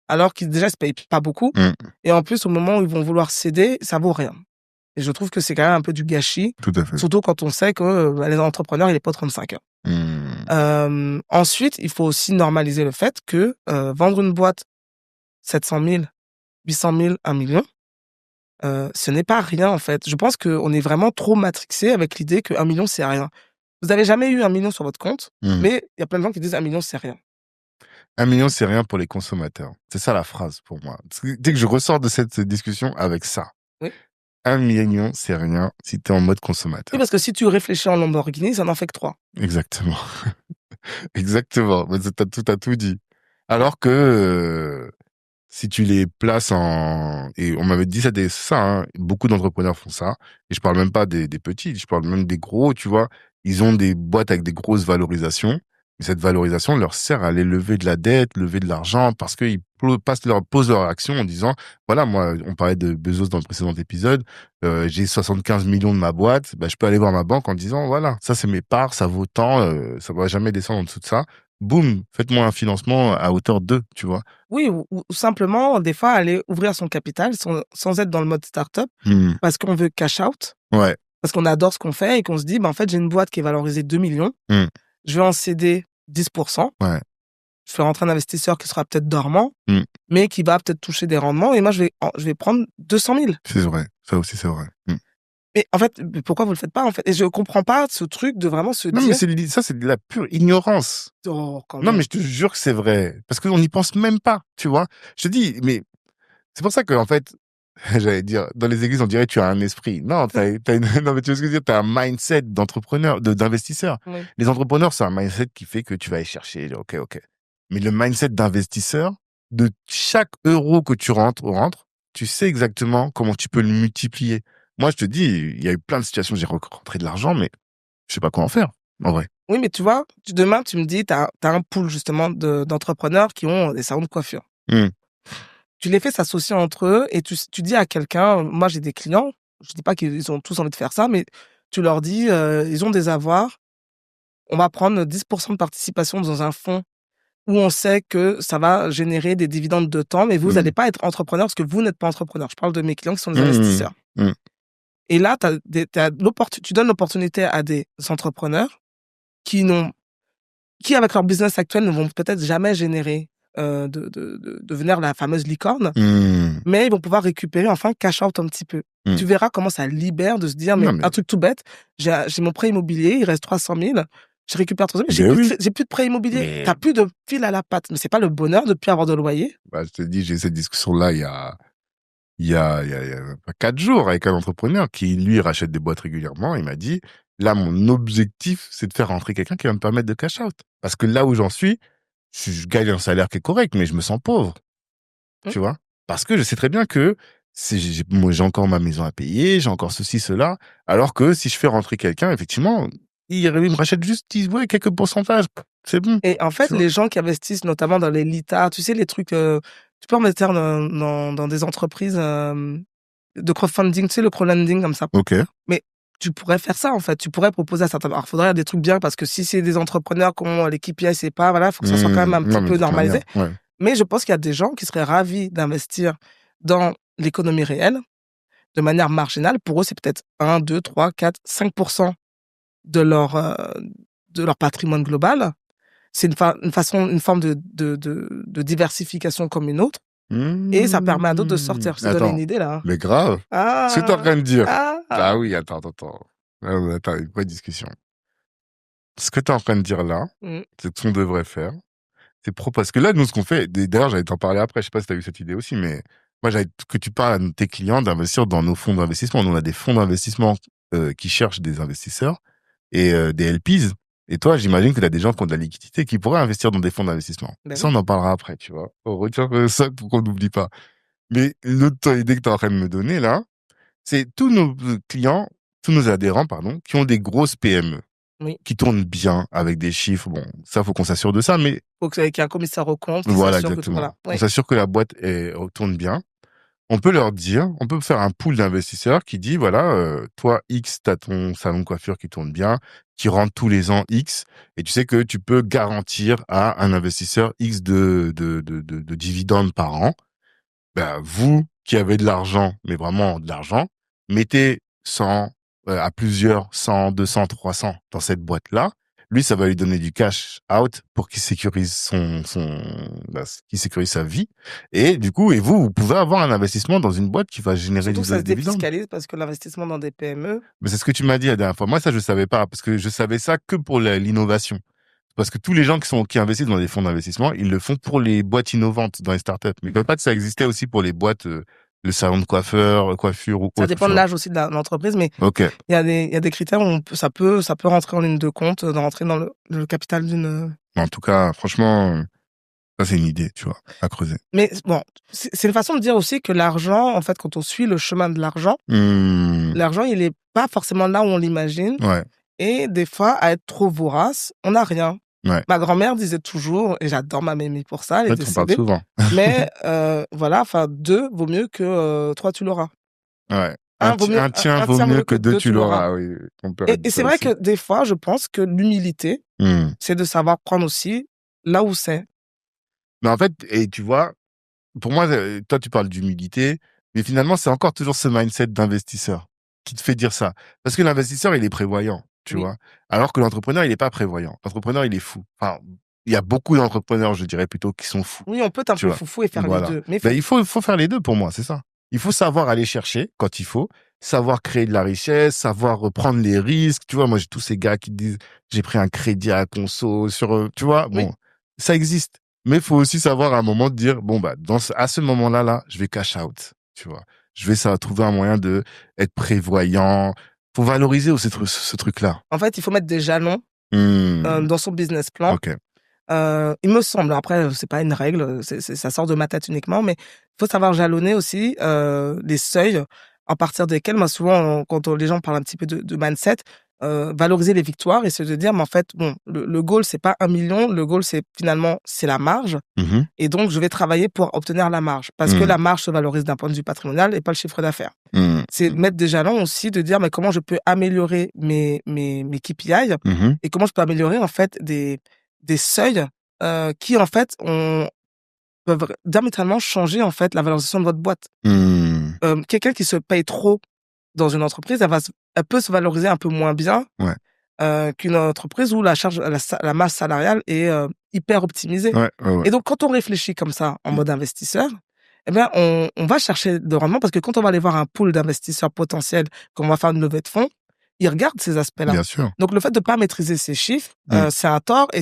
alors qu'ils déjà se payent pas beaucoup. Et en plus, au moment où ils vont vouloir céder, ça vaut rien. Et je trouve que c'est quand même un peu du gâchis. Tout à fait. Surtout quand on sait que les entrepreneurs, il est pas 35 heures. Ensuite, il faut aussi normaliser le fait que vendre une boîte 700 000, 800 000, 1 million, ce n'est pas rien, en fait. Je pense qu'on est vraiment trop matrixé avec l'idée que 1 million, c'est rien. Vous n'avez jamais eu 1 million sur votre compte, mais il y a plein de gens qui disent 1 million, c'est rien. 1 million, c'est rien pour les consommateurs. C'est ça la phrase pour moi. Dès que je ressors de cette discussion avec ça. Oui. 1 million, c'est rien si tu es en mode consommateur. Oui, parce que si tu réfléchis en Lamborghini, ça n'en fait que 3. Exactement. Exactement. Mais t'as tout dit. Alors que si tu les places et on m'avait dit ça, hein, beaucoup d'entrepreneurs font ça. Et je parle même pas des petits, je parle même des gros, tu vois. Ils ont des boîtes avec des grosses valorisations. Et cette valorisation leur sert à aller lever de la dette, lever de l'argent, parce qu'ils posent leur action en disant, voilà, moi, on parlait de Bezos dans le précédent épisode, j'ai 75 millions de ma boîte, bah, je peux aller voir ma banque en disant, voilà, ça c'est mes parts, ça vaut tant, ça va jamais descendre en dessous de ça. Boum, faites-moi un financement à hauteur de, tu vois. Oui, ou simplement, des fois, aller ouvrir son capital sans être dans le mode start-up, parce qu'on veut cash out, Ouais. parce qu'on adore ce qu'on fait et qu'on se dit, en fait, j'ai une boîte qui est valorisée 2 millions, je vais en céder 10%. Ouais. Je fais rentrer un investisseur qui sera peut-être dormant, mais qui va peut-être toucher des rendements, et moi, je vais prendre 200 000. C'est vrai. Ça aussi, c'est vrai. Mais en fait, pourquoi vous le faites pas, en fait? Et je comprends pas ce truc de vraiment se Non, dire... mais ça, c'est de la pure ignorance. Oh, quand Non, même. mais je te jure que c'est vrai. Parce qu'on n'y pense même pas, tu vois. Je te dis, mais c'est pour ça que, en fait, j'allais dire, dans les églises, on dirait que tu as un esprit. Non, non, mais tu veux ce que je veux dire, t'as un mindset d'entrepreneur, d'investisseur. Oui. Les entrepreneurs, c'est un mindset qui fait que tu vas aller chercher, ok. Mais le mindset d'investisseur, de chaque euro que tu rentres, tu sais exactement comment tu peux le multiplier. Moi, je te dis, il y a eu plein de situations où j'ai rentré de l'argent, mais je sais pas quoi en faire, en vrai. Oui, mais tu vois, demain, tu me dis, t'as un pool, justement, d'entrepreneurs qui ont des salons de coiffure. Tu les fais s'associer entre eux et tu dis à quelqu'un, moi, j'ai des clients, je dis pas qu'ils ont tous envie de faire ça, mais tu leur dis, ils ont des avoirs, on va prendre 10% de participation dans un fonds où on sait que ça va générer des dividendes de temps, mais vous n'allez pas être entrepreneur parce que vous n'êtes pas entrepreneur. Je parle de mes clients qui sont des investisseurs. Et là, tu donnes l'opportunité à des entrepreneurs qui, avec leur business actuel, ne vont peut-être jamais générer de devenir la fameuse licorne, mais ils vont pouvoir récupérer, enfin, cash out un petit peu. Tu verras comment ça libère de se dire, mais un truc tout bête, j'ai mon prêt immobilier, il reste 300 000, je récupère 300 000, j'ai plus de prêt immobilier, t'as plus de fil à la patte. Mais c'est pas le bonheur de plus avoir de loyer? Bah, je te dis, j'ai eu cette discussion-là il y a 4 jours avec un entrepreneur qui, lui, rachète des boîtes régulièrement. Il m'a dit, là, mon objectif, c'est de faire rentrer quelqu'un qui va me permettre de cash out. Parce que là où j'en suis, je gagne un salaire qui est correct, mais je me sens pauvre. Tu vois? Parce que je sais très bien que moi, j'ai encore ma maison à payer, j'ai encore ceci, cela. Alors que si je fais rentrer quelqu'un, effectivement, il me rachète juste quelques pourcentages. C'est bon. Et en fait, les gens qui investissent notamment dans les LITA, tu sais, les trucs, tu peux en mettre dans des entreprises de crowdfunding, tu sais, le crowdlending comme ça. Ok. Mais tu pourrais faire ça, en fait. Tu pourrais proposer à certains... Alors, il faudrait des trucs bien, parce que si c'est des entrepreneurs qui ont les KPI, c'est pas, voilà, il faut que ça soit quand même un petit peu normalisé. Ouais. Mais je pense qu'il y a des gens qui seraient ravis d'investir dans l'économie réelle de manière marginale. Pour eux, c'est peut-être 1, 2, 3, 4, 5% de leur patrimoine global. C'est une forme de diversification comme une autre. Et ça permet à d'autres de sortir. Je te donne une idée, là. Mais grave. Ce que t'es en train de dire. Ah oui, attends. Attends, une vraie discussion. Ce que t'es en train de dire là, c'est ce qu'on devrait faire. C'est parce que là, nous, ce qu'on fait, d'ailleurs, j'allais t'en parler après, je sais pas si t'as eu cette idée aussi, mais moi, que tu parles à tes clients d'investir dans nos fonds d'investissement. Nous, on a des fonds d'investissement qui cherchent des investisseurs et des LPs. Et toi, j'imagine que tu as des gens qui ont de la liquidité qui pourraient investir dans des fonds d'investissement. Ça, on en parlera après, tu vois. On retient ça pour qu'on n'oublie pas. Mais l'autre idée que tu es en train de me donner, là, c'est tous nos clients, tous nos adhérents, pardon, qui ont des grosses PME. Oui. Qui tournent bien avec des chiffres. Bon, ça, faut qu'on s'assure de ça, mais... Faut qu'il y ait un commissaire aux comptes. Voilà, exactement. On s'assure que la boîte tourne bien. On peut leur dire, on peut faire un pool d'investisseurs qui dit, voilà, toi, X, t'as ton salon de coiffure qui tourne bien, qui rentre tous les ans X, et tu sais que tu peux garantir à un investisseur X de dividendes par an. Ben, vous, qui avez de l'argent, mais vraiment de l'argent, mettez 100, à plusieurs 100, 200, 300 dans cette boîte-là. Lui, ça va lui donner du cash out pour qu'il sécurise qu'il sécurise sa vie. Et du coup, vous pouvez avoir un investissement dans une boîte qui va générer des dividendes. Ça se dividendes. défiscalise parce que l'investissement dans des PME. Mais c'est ce que tu m'as dit la dernière fois. Moi, ça, je savais pas parce que je savais ça que pour l'innovation. Parce que tous les gens qui investissent dans des fonds d'investissement, ils le font pour les boîtes innovantes dans les startups. Mais ils ne savent pas que ça existait aussi pour les boîtes le salon de coiffure ou Ça autre, dépend tu de vois. l'âge aussi de l'entreprise, mais Ok. il y a des critères où ça peut rentrer en ligne de compte, de rentrer dans le capital d'une. En tout cas, franchement, ça c'est une idée, tu vois, à creuser. Mais bon, c'est une façon de dire aussi que l'argent, en fait, quand on suit le chemin de l'argent, l'argent, il est pas forcément là où on l'imagine. Ouais. Et des fois, à être trop vorace, on n'a rien. Ouais. Ma grand-mère disait toujours, et j'adore ma mémie pour ça, elle est En fait, on parle décédée. souvent. Mais voilà, enfin, 2 vaut mieux que 3 tu l'auras. Ouais. Un vaut mieux, Un tien un vaut tien mieux que deux, tu l'auras. Oui, on peut Et dire c'est ça vrai aussi. que des fois, je pense que l'humilité, c'est de savoir prendre aussi là où c'est. Mais en fait, et tu vois, pour moi, toi, tu parles d'humilité, mais finalement, c'est encore toujours ce mindset d'investisseur qui te fait dire ça. Parce que l'investisseur, il est prévoyant, tu Oui. vois. Alors que l'entrepreneur, il n'est pas prévoyant. L'entrepreneur, il est fou. Enfin, il y a beaucoup d'entrepreneurs, je dirais plutôt, qui sont fous. Oui, on peut être un Tu peu vois. foufou et faire les Voilà. deux. Mais Ben, il faut faire les deux pour moi, c'est ça. Il faut savoir aller chercher quand il faut, savoir créer de la richesse, savoir prendre les risques. Tu vois, moi, j'ai tous ces gars qui disent, j'ai pris un crédit à la conso sur, tu vois, Oui. bon, ça existe. Mais il faut aussi savoir à un moment de dire, bon, bah, à ce moment-là, je vais cash out, tu vois. Je vais trouver un moyen de être prévoyant. Faut valoriser aussi ce truc-là. En fait, il faut mettre des jalons dans son business plan. Ok. Il me semble, après, c'est pas une règle, ça sort de ma tête uniquement, mais il faut savoir jalonner aussi les seuils à partir desquels, moi, souvent, quand les gens parlent un petit peu de mindset, valoriser les victoires et se dire, mais en fait, bon, le goal, c'est pas 1 million, le goal, c'est finalement, c'est la marge. Mhm. Et donc, je vais travailler pour obtenir la marge. Parce que la marge se valorise d'un point de vue patrimonial et pas le chiffre d'affaires. C'est mettre des jalons aussi, de dire, mais comment je peux améliorer mes KPI et comment je peux améliorer, en fait, des seuils qui, en fait, peuvent diamétralement changer, en fait, la valorisation de votre boîte. Quelqu'un qui se paye trop dans une entreprise, elle peut se valoriser un peu moins bien qu'une entreprise où la masse salariale est hyper optimisée. Ouais. Et donc, quand on réfléchit comme ça, en mode investisseur, eh bien, on va chercher de rendement parce que quand on va aller voir un pool d'investisseurs potentiels, qu'on va faire une levée de fonds, ils regardent ces aspects-là. Bien sûr. Donc, le fait de pas maîtriser ces chiffres, c'est un tort et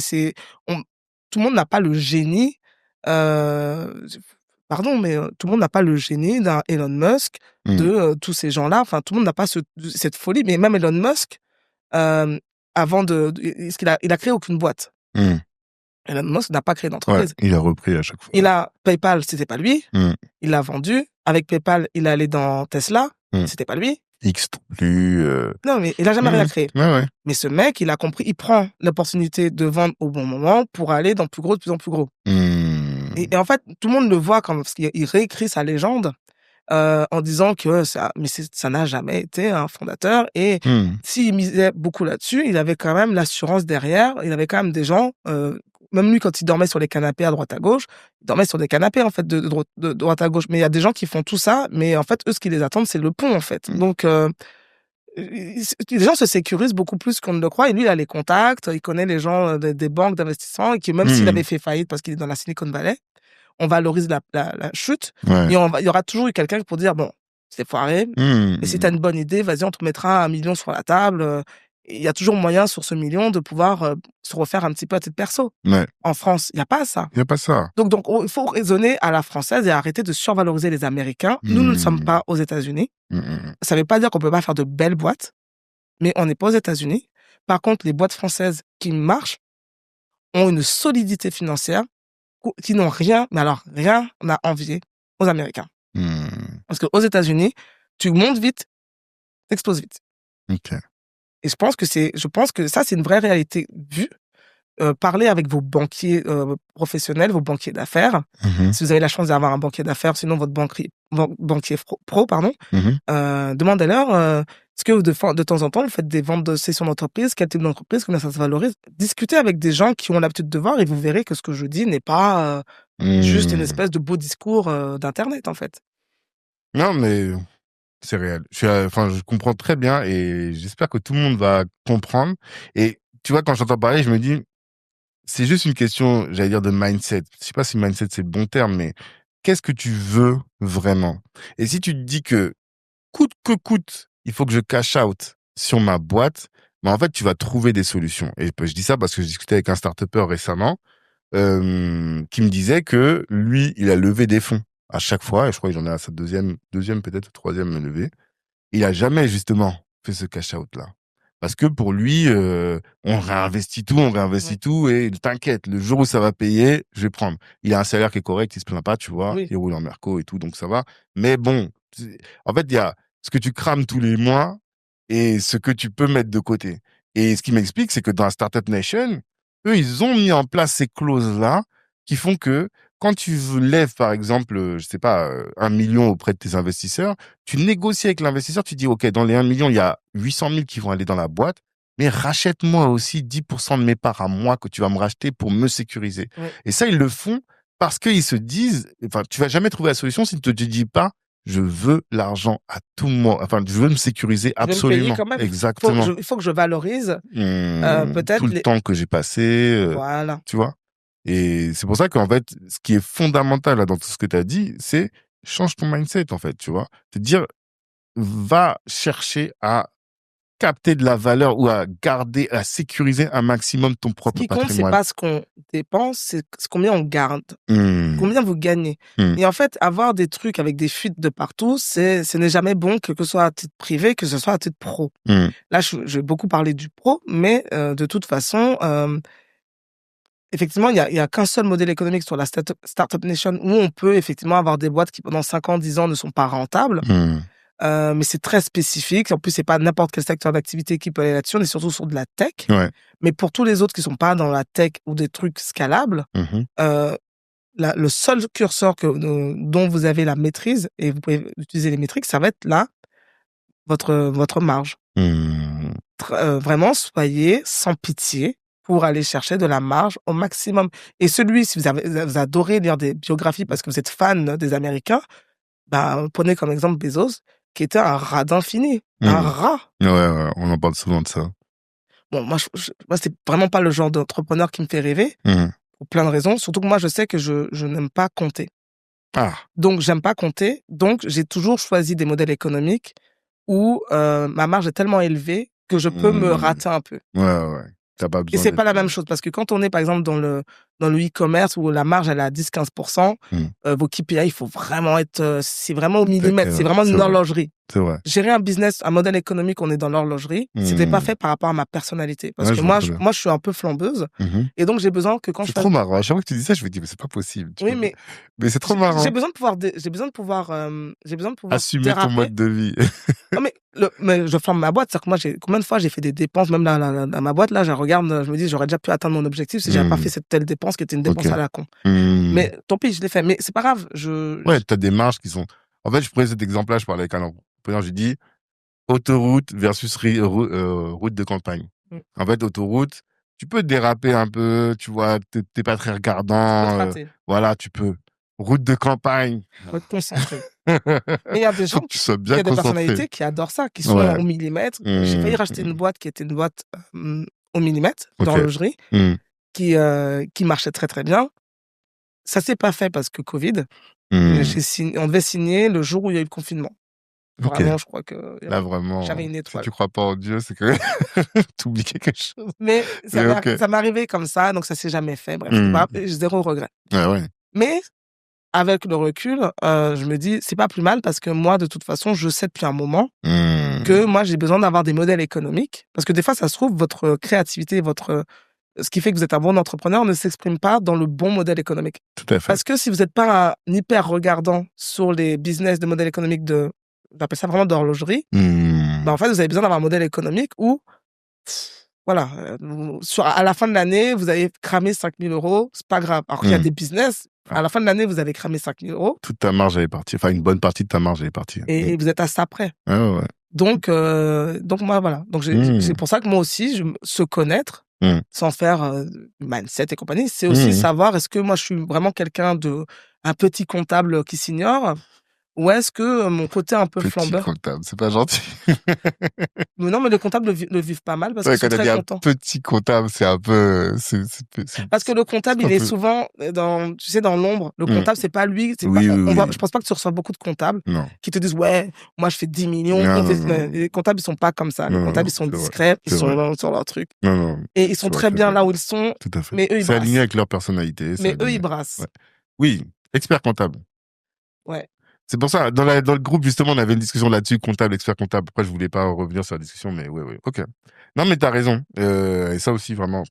tout le monde n'a pas le génie, pardon, mais tout le monde n'a pas le génie d'un Elon Musk, de tous ces gens-là. Enfin, tout le monde n'a pas cette folie. Mais même Elon Musk, avant est-ce il a créé aucune boîte. Elon Musk n'a pas créé d'entreprise. Ouais, il a repris à chaque fois. PayPal, c'était pas lui. Il l'a vendu. Avec PayPal, il est allé dans Tesla. C'était pas lui. X plus. Non, mais il a jamais rien créé. Ouais. Mais ce mec, il a compris, il prend l'opportunité de vendre au bon moment pour aller dans plus gros, de plus en plus gros. Et en fait, tout le monde le voit parce qu'il réécrit sa légende en disant que ça n'a jamais été un fondateur. Et s'il misait beaucoup là-dessus, il avait quand même l'assurance derrière. Il avait quand même des gens, même lui, quand il dormait sur les canapés à droite à gauche, il dormait sur des canapés, en fait, de droite à gauche. Mais il y a des gens qui font tout ça, mais en fait, eux, ce qui les attendent, c'est le pont, en fait. Donc, les gens se sécurisent beaucoup plus qu'on ne le croit. Et lui, il a les contacts, il connaît les gens des banques d'investissement et que même s'il avait fait faillite parce qu'il est dans la Silicon Valley, on valorise la chute. Et il y aura toujours eu quelqu'un pour dire, bon, c'est foiré. Et si t'as une bonne idée, vas-y, on te mettra 1 million sur la table. Il y a toujours moyen sur ce million de pouvoir se refaire un petit peu à titre perso. En France, il n'y a pas ça. Il n'y a pas ça. Donc, il faut raisonner à la française et arrêter de survaloriser les Américains. Nous ne sommes pas aux États-Unis. Ça ne veut pas dire qu'on peut pas faire de belles boîtes, mais on n'est pas aux États-Unis. Par contre, les boîtes françaises qui marchent ont une solidité financière qui n'ont rien, mais alors rien à envier aux Américains. Parce qu'aux États-Unis, tu montes vite, t'exploses vite. Ok. Et je pense que ça, c'est une vraie réalité vue. Parlez avec vos banquiers professionnels, vos banquiers d'affaires. Si vous avez la chance d'avoir un banquier d'affaires, sinon votre banquier pro, demandez-leur est-ce que de temps en temps, vous faites des ventes de sessions d'entreprise, quel type d'entreprise, combien ça se valorise. Discutez avec des gens qui ont l'habitude de voir et vous verrez que ce que je dis n'est pas juste une espèce de beau discours d'Internet, en fait. Non, mais c'est réel. Je comprends très bien et j'espère que tout le monde va comprendre. Et tu vois, quand j'entends parler, je me dis, c'est juste une question, j'allais dire, de mindset. Je sais pas si mindset c'est le bon terme, mais qu'est-ce que tu veux vraiment? Et si tu te dis que coûte que coûte, il faut que je cash out sur ma boîte, en fait, tu vas trouver des solutions. Et je dis ça parce que je discutais avec un start-upper récemment qui me disait que lui, il a levé des fonds à chaque fois, et je crois qu'il en est à sa deuxième peut-être, troisième levée, il a jamais justement fait ce cash-out là. Parce que pour lui, on réinvestit tout, et t'inquiète, le jour où ça va payer, je vais prendre. Il a un salaire qui est correct, il se plaint pas, tu vois, Oui. il roule en Merco et tout, donc ça va. Mais bon, en fait, il y a ce que tu crames tous les mois et ce que tu peux mettre de côté. Et ce qui m'explique, c'est que dans la Startup Nation, eux, ils ont mis en place ces clauses-là qui font que quand tu lèves, par exemple, je sais pas, 1 million auprès de tes investisseurs, tu négocies avec l'investisseur, tu dis, OK, dans les 1 million, il y a 800 000 qui vont aller dans la boîte, mais rachète-moi aussi 10% de mes parts à moi que tu vas me racheter pour me sécuriser. Ouais. Et ça, ils le font parce qu'ils se disent, enfin, tu vas jamais trouver la solution si tu ne te dis pas, je veux l'argent à tout moment. Enfin, je veux me sécuriser Je vais me absolument. payer quand même. Exactement. Il faut que je valorise peut-être Tout le temps que j'ai passé, Voilà. tu vois. Et c'est pour ça qu'en fait, ce qui est fondamental là, dans tout ce que tu as dit, c'est change ton mindset, en fait, tu vois. C'est dire, va chercher à capter de la valeur ou à garder, à sécuriser un maximum ton Ce propre qui compte, c'est patrimoine. pas ce qu'on dépense, c'est combien on garde, combien vous gagnez. Mmh. Et en fait, avoir des trucs avec des fuites de partout, ce n'est jamais bon, que ce soit à titre privé, que ce soit à titre pro. Là, je vais beaucoup parler du pro, mais de toute façon, effectivement, il y a qu'un seul modèle économique sur la Startup Nation où on peut effectivement avoir des boîtes qui, pendant 5 ans, 10 ans, ne sont pas rentables. Mais c'est très spécifique. En plus, c'est pas n'importe quel secteur d'activité qui peut aller là-dessus. On est surtout sur de la tech. Ouais. Mais pour tous les autres qui sont pas dans la tech ou des trucs scalables, le seul curseur dont vous avez la maîtrise, et vous pouvez utiliser les métriques, ça va être là, votre marge. Vraiment, soyez sans pitié pour aller chercher de la marge au maximum. Et si vous adorez lire des biographies parce que vous êtes fan des Américains, prenez comme exemple Bezos, qui était un rat d'infini. Un rat. Ouais, on en parle souvent de ça. Bon, moi, c'est vraiment pas le genre d'entrepreneur qui me fait rêver, pour plein de raisons. Surtout que moi, je sais que je n'aime pas compter. Donc, j'aime pas compter. Donc, j'ai toujours choisi des modèles économiques où ma marge est tellement élevée que je peux me rater un peu. Ouais. T'as pas besoin. Et c'est pas la même chose parce que quand on est par exemple dans le e-commerce où la marge elle est à 10-15%, vos KPI, il faut vraiment être, c'est vraiment au millimètre, c'est vraiment une horlogerie. C'est vrai. Gérer un business, un modèle économique, on est dans l'horlogerie. C'était pas fait par rapport à ma personnalité parce que moi, je suis un peu flambeuse et donc j'ai besoin que quand c'est trop marrant. À chaque fois que tu dis ça, je me dis mais c'est pas possible. Oui, mais c'est trop marrant. J'ai besoin de pouvoir assumer ton mode de vie. Non, mais je flambe ma boîte. C'est-à-dire que moi, combien de fois j'ai fait des dépenses, même là, dans ma boîte, là, je regarde, je me dis, j'aurais déjà pu atteindre mon objectif si j'avais pas fait cette telle dépense qui était une dépense à la con. Mais tant pis, je l'ai fait. Mais c'est pas grave. Ouais, t'as des marges qui sont. En fait, je prenais cet exemple-là, je parlais avec un entrepreneur, j'ai dit autoroute versus route de campagne. En fait, autoroute, tu peux déraper un peu, tu vois, t'es pas très regardant. Voilà, tu peux. Route de campagne. Faut être concentré. Mais il y a des gens, il y a des personnalités qui adorent ça, qui sont au millimètre. J'ai failli racheter une boîte qui était une boîte au millimètre, d'horlogerie, qui marchait très très bien. Ça s'est pas fait parce que Covid. On devait signer le jour où il y a eu le confinement. Vraiment, je crois que là, vraiment, j'avais une étoile. Si tu crois pas en Dieu, c'est que t'oublies quelque chose. Mais ça m'est arrivé comme ça, donc ça s'est jamais fait. Bref, j'ai zéro regret. Ouais. Mais avec le recul, je me dis, c'est pas plus mal parce que moi, de toute façon, je sais depuis un moment que moi, j'ai besoin d'avoir des modèles économiques. Parce que des fois, ça se trouve, votre créativité, ce qui fait que vous êtes un bon entrepreneur ne s'exprime pas dans le bon modèle économique. Tout à fait. Parce que si vous n'êtes pas un hyper regardant sur les business de modèles économiques j'appelle ça vraiment d'horlogerie, en fait, vous avez besoin d'avoir un modèle économique où, voilà, à la fin de l'année, vous avez cramé 5 000 €, c'est pas grave. Alors qu'il y a des business, à la fin de l'année, vous avez cramé 5 000 €. Toute ta marge, elle est partie. Enfin, une bonne partie de ta marge, elle est partie. Et vous êtes à ça près. Ouais. Donc moi, voilà. Donc, c'est pour ça que moi aussi, se connaître, sans faire mindset et compagnie, c'est aussi savoir est-ce que moi, je suis vraiment quelqu'un un petit comptable qui s'ignore, ou est-ce que mon côté un peu flambeur. Petit comptable, c'est pas gentil. Mais non, mais les comptables le vivent pas mal parce qu'ils sont très contents. Petit comptable, c'est un peu. Parce que le comptable, il est souvent dans l'ombre. Le comptable, c'est pas lui. Je pense pas que tu reçois beaucoup de comptables qui te disent ouais, moi je fais 10 millions. Les comptables, ils sont pas comme ça. Les comptables, ils sont discrets, ils sont sur leur truc. Et ils sont très bien là où ils sont. Tout à fait. Mais eux, ils c'est brassent. aligné avec leur personnalité. Mais eux, ils brassent. Ouais. Oui, expert comptable. Ouais. C'est pour ça, dans le groupe, justement, on avait une discussion là-dessus, comptable, expert comptable. Après, je voulais pas revenir sur la discussion, mais ouais, ok. Non, mais t'as raison. Et ça aussi, vraiment.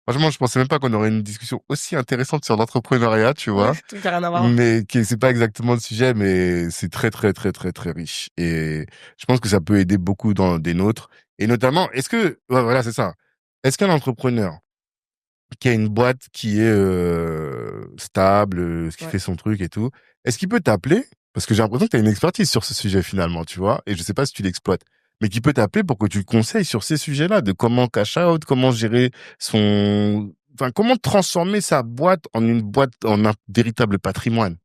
Franchement, je pensais même pas qu'on aurait une discussion aussi intéressante sur l'entrepreneuriat, tu Ouais, vois. tout n'a rien à voir. Mais c'est pas exactement le sujet, mais c'est très, très, très, très, très riche. Et je pense que ça peut aider beaucoup dans des nôtres. Et notamment, ouais, voilà, c'est ça. Est-ce qu'un entrepreneur qui a une boîte qui est stable, qui Ouais. fait son truc et tout, est-ce qu'il peut t'appeler? Parce que j'ai l'impression que tu as une expertise sur ce sujet finalement, tu vois, et je sais pas si tu l'exploites, mais qui peut t'appeler pour que tu le conseilles sur ces sujets-là, de comment cash out, comment gérer comment transformer sa boîte en une boîte, en un véritable patrimoine.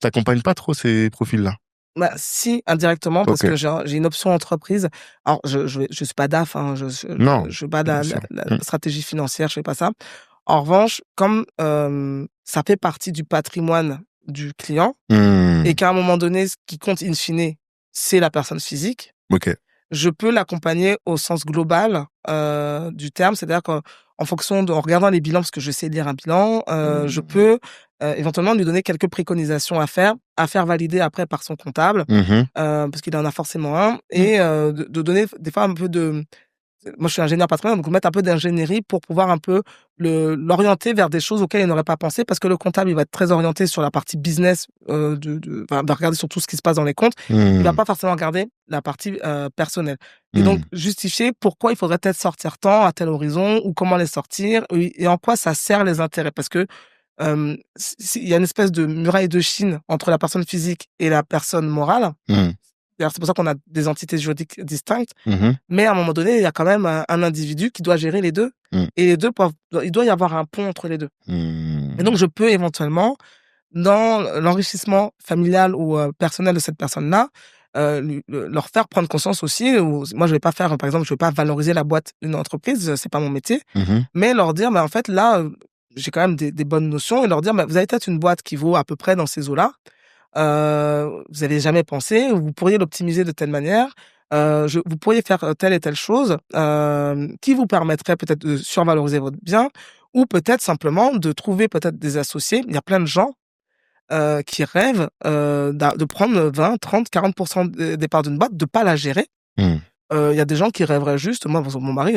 T'accompagnes pas trop ces profils-là? Bah, si, indirectement, parce Ok. que j'ai une option entreprise. Alors, je suis pas DAF, hein, Non, je fais pas bien sûr. la stratégie financière, je fais pas ça. En revanche, comme, ça fait partie du patrimoine du client et Hmm. qu'à un moment donné, ce qui compte in fine, c'est la personne physique, Ok. je peux l'accompagner au sens global, du terme. C'est-à-dire qu'en fonction en regardant les bilans, parce que je sais lire un bilan, je peux, éventuellement lui donner quelques préconisations à faire valider après par son comptable, Mhm. parce qu'il en a forcément un et de donner des fois un peu de moi, je suis ingénieur patrimonial, donc mettre un peu d'ingénierie pour pouvoir un peu l'orienter vers des choses auxquelles il n'aurait pas pensé, parce que le comptable, il va être très orienté sur la partie business, va regarder sur tout ce qui se passe dans les comptes. Il va Hmm. pas forcément regarder la partie personnelle. Et donc, Hmm. justifier pourquoi il faudrait peut-être sortir tant à tel horizon ou comment les sortir et en quoi ça sert les intérêts. Parce que il y a une espèce de muraille de Chine entre la personne physique et la personne morale. Hmm. D'ailleurs, c'est pour ça qu'on a des entités juridiques distinctes. Mhm. Mais à un moment donné, il y a quand même un individu qui doit gérer les 2 Hmm. et les 2 il doit y avoir un pont entre les 2. Et Hmm. donc je peux éventuellement, dans l'enrichissement familial ou personnel de cette personne-là, leur faire prendre conscience aussi ou moi je vais pas faire, par exemple, je vais pas valoriser la boîte d'une entreprise, c'est pas mon métier, Mhm. mais leur dire: «Bah, en fait, là, j'ai quand même des bonnes notions» et leur dire: «Bah, vous avez peut-être une boîte qui vaut à peu près dans ces eaux-là. Vous avez jamais pensé, vous pourriez l'optimiser de telle manière. Vous pourriez faire telle et telle chose, qui vous permettrait peut-être de survaloriser votre bien ou peut-être simplement de trouver peut-être des associés. Il y a plein de gens, qui rêvent, de prendre 20, 30, 40% des parts d'une boîte, de pas la gérer. Hmm. Il y a des gens qui rêveraient juste moi, mon mari,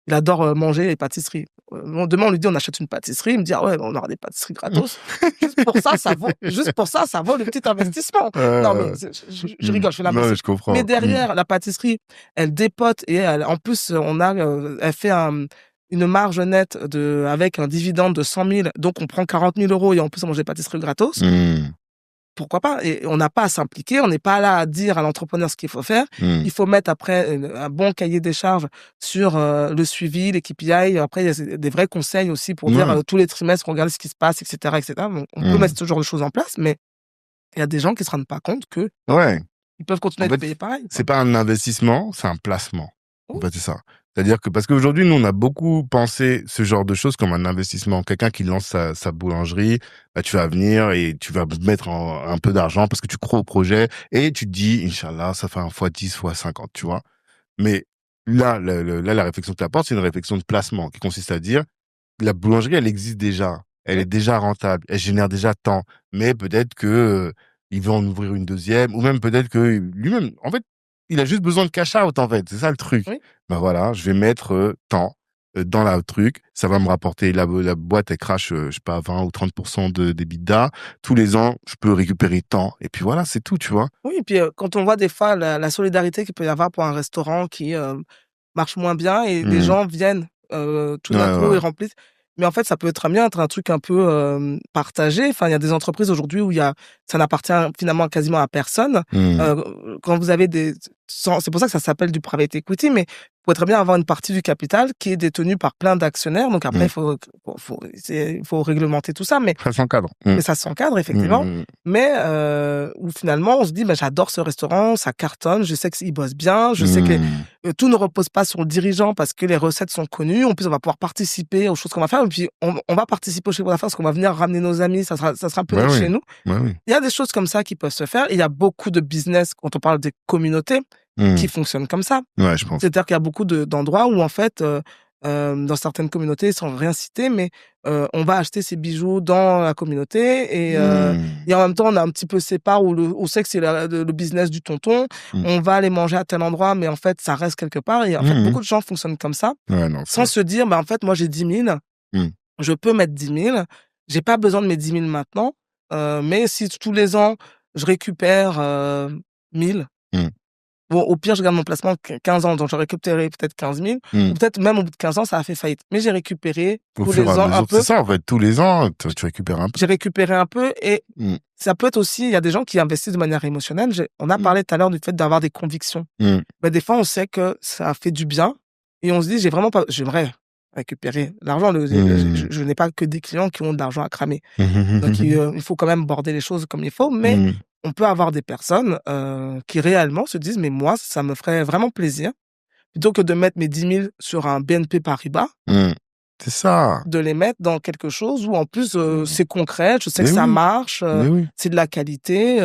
il adore, manger les pâtisseries. Demain, on lui dit: «On achète une pâtisserie», il me dit: «Ah ouais, on aura des pâtisseries gratos». Juste pour ça, ça vaut le petit investissement. Non, mais Euh, je rigole, je fais non, mais l'imbécile. je Mais comprends. derrière, la pâtisserie, elle dépote et en plus, elle fait une marge nette avec un dividende de 100 000, donc on prend 40 000 € et en plus on mange des pâtisseries gratos. Hmm. Pourquoi pas? Et on n'a pas à s'impliquer, on n'est pas là à dire à l'entrepreneur ce qu'il faut faire. Hmm. Il faut mettre après un bon cahier des charges sur le suivi, les KPI. Après, il y a des vrais conseils aussi pour dire Ouais. tous les trimestres, regarder ce qui se passe, etc., etc. Donc, on peut Hmm. mettre ce genre de choses en place, mais il y a des gens qui se rendent pas compte que Ouais. ils peuvent continuer En à être fait, payés pareil, c'est quoi. pas un investissement, c'est un placement. En Oui, fait, c'est ça. C'est-à-dire que parce qu'aujourd'hui, nous, on a beaucoup pensé ce genre de choses comme un investissement. Quelqu'un qui lance sa boulangerie, bah, tu vas venir et tu vas mettre un peu d'argent parce que tu crois au projet et tu te dis, Inch'Allah, ça fait un fois 10, fois 50, tu vois. Mais là, la réflexion que tu apportes, c'est une réflexion de placement qui consiste à dire, la boulangerie, elle existe déjà. Elle oui, est déjà rentable. Elle génère déjà tant. Mais peut-être que, il veut en ouvrir une deuxième, ou même peut-être que lui-même, en fait, il a juste besoin de cash out, en fait. C'est ça le truc. oui. Ben voilà, je vais mettre tant dans la truc. Ça va me rapporter, la boîte, elle crache, je sais pas, 20 ou 30% d'EBITDA. Tous les ans, je peux récupérer tant. Et puis voilà, c'est tout, tu vois. Oui, et puis quand on voit des fois la solidarité qu'il peut y avoir pour un restaurant qui marche moins bien et les Hmm. gens viennent tout Ouais, d'un coup et ouais. remplissent. Mais en fait, ça peut très bien être un truc un peu partagé. Enfin, il y a des entreprises aujourd'hui où ça n'appartient finalement quasiment à personne. Hmm. Quand vous avez c'est pour ça que ça s'appelle du private equity, mais vous pouvez très bien avoir une partie du capital qui est détenue par plein d'actionnaires. Donc après, Hmm. il faut réglementer tout ça, mais Ça s'encadre. Hmm. ça s'encadre effectivement, Hmm. mais où finalement on se dit: «Bah, j'adore ce restaurant, ça cartonne, je sais qu'ils bossent bien, je sais que Hmm. tout ne repose pas sur le dirigeant parce que les recettes sont connues. En plus, on va pouvoir participer aux choses qu'on va faire et puis on va participer au chiffre d'affaires parce qu'on va venir ramener nos amis, ça sera un peu Ouais, notre oui. chez nous». Ouais, oui. Il y a des choses comme ça qui peuvent se faire. Il y a beaucoup de business, quand on parle des communautés, Hmm. qui fonctionnent comme ça. Ouais, je pense. C'est-à-dire qu'il y a beaucoup d'endroits où en fait, dans certaines communautés, sans rien citer, mais on va acheter ces bijoux dans la communauté et en même temps, on a un petit peu ces parts où on sait que c'est le business du tonton. On va aller manger à tel endroit, mais en fait, ça reste quelque part. Et en fait, beaucoup de gens fonctionnent comme ça, sans se dire, en fait, moi, j'ai 10 000, je peux mettre 10 000, j'ai pas besoin de mes 10 000 maintenant, mais si tous les ans, je récupère 1000, bon, au pire, je garde mon placement 15 ans, donc j'aurais récupéré peut-être 15 000, ou peut-être même au bout de 15 ans, ça a fait faillite. Mais j'ai récupéré tous les ans un peu. C'est ça, en fait. Tous les ans, tu récupères un peu. J'ai récupéré un peu et ça peut être aussi, il y a des gens qui investissent de manière émotionnelle. On a parlé tout à l'heure du fait d'avoir des convictions. Mais des fois, on sait que ça fait du bien et on se dit, j'aimerais récupérer l'argent. Je n'ai pas que des clients qui ont de l'argent à cramer. Donc, il faut quand même border les choses comme il faut, mais on peut avoir des personnes qui réellement se disent, mais moi, ça me ferait vraiment plaisir, plutôt que de mettre mes 10 000 sur un BNP Paribas, c'est ça. de les mettre dans quelque chose où en plus c'est concret, je sais que ça marche, c'est de la qualité,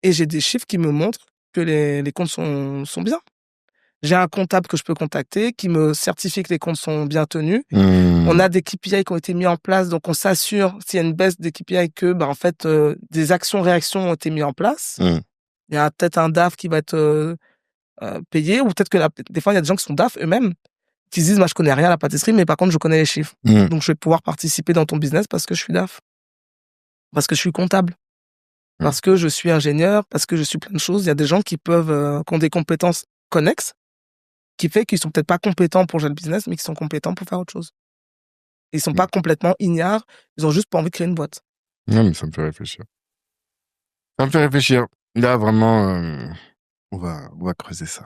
et j'ai des chiffres qui me montrent que les comptes sont bien. J'ai un comptable que je peux contacter qui me certifie que les comptes sont bien tenus. On a des KPI qui ont été mis en place, donc on s'assure s'il y a une baisse des KPI que, en fait, des actions-réactions ont été mises en place. Il y a peut-être un DAF qui va être payé, ou peut-être que des fois il y a des gens qui sont DAF eux-mêmes, qui se disent, moi je connais rien à la pâtisserie, mais par contre je connais les chiffres. Donc je vais pouvoir participer dans ton business parce que je suis DAF, parce que je suis comptable, parce que je suis ingénieur, parce que je suis plein de choses. Il y a des gens qui ont des compétences connexes, qui fait qu'ils sont peut-être pas compétents pour gérer le business, mais qui sont compétents pour faire autre chose. Ils sont pas complètement ignares, ils ont juste pas envie de créer une boîte. Non, mais ça me fait réfléchir. Ça me fait réfléchir. Là, vraiment, on va creuser ça.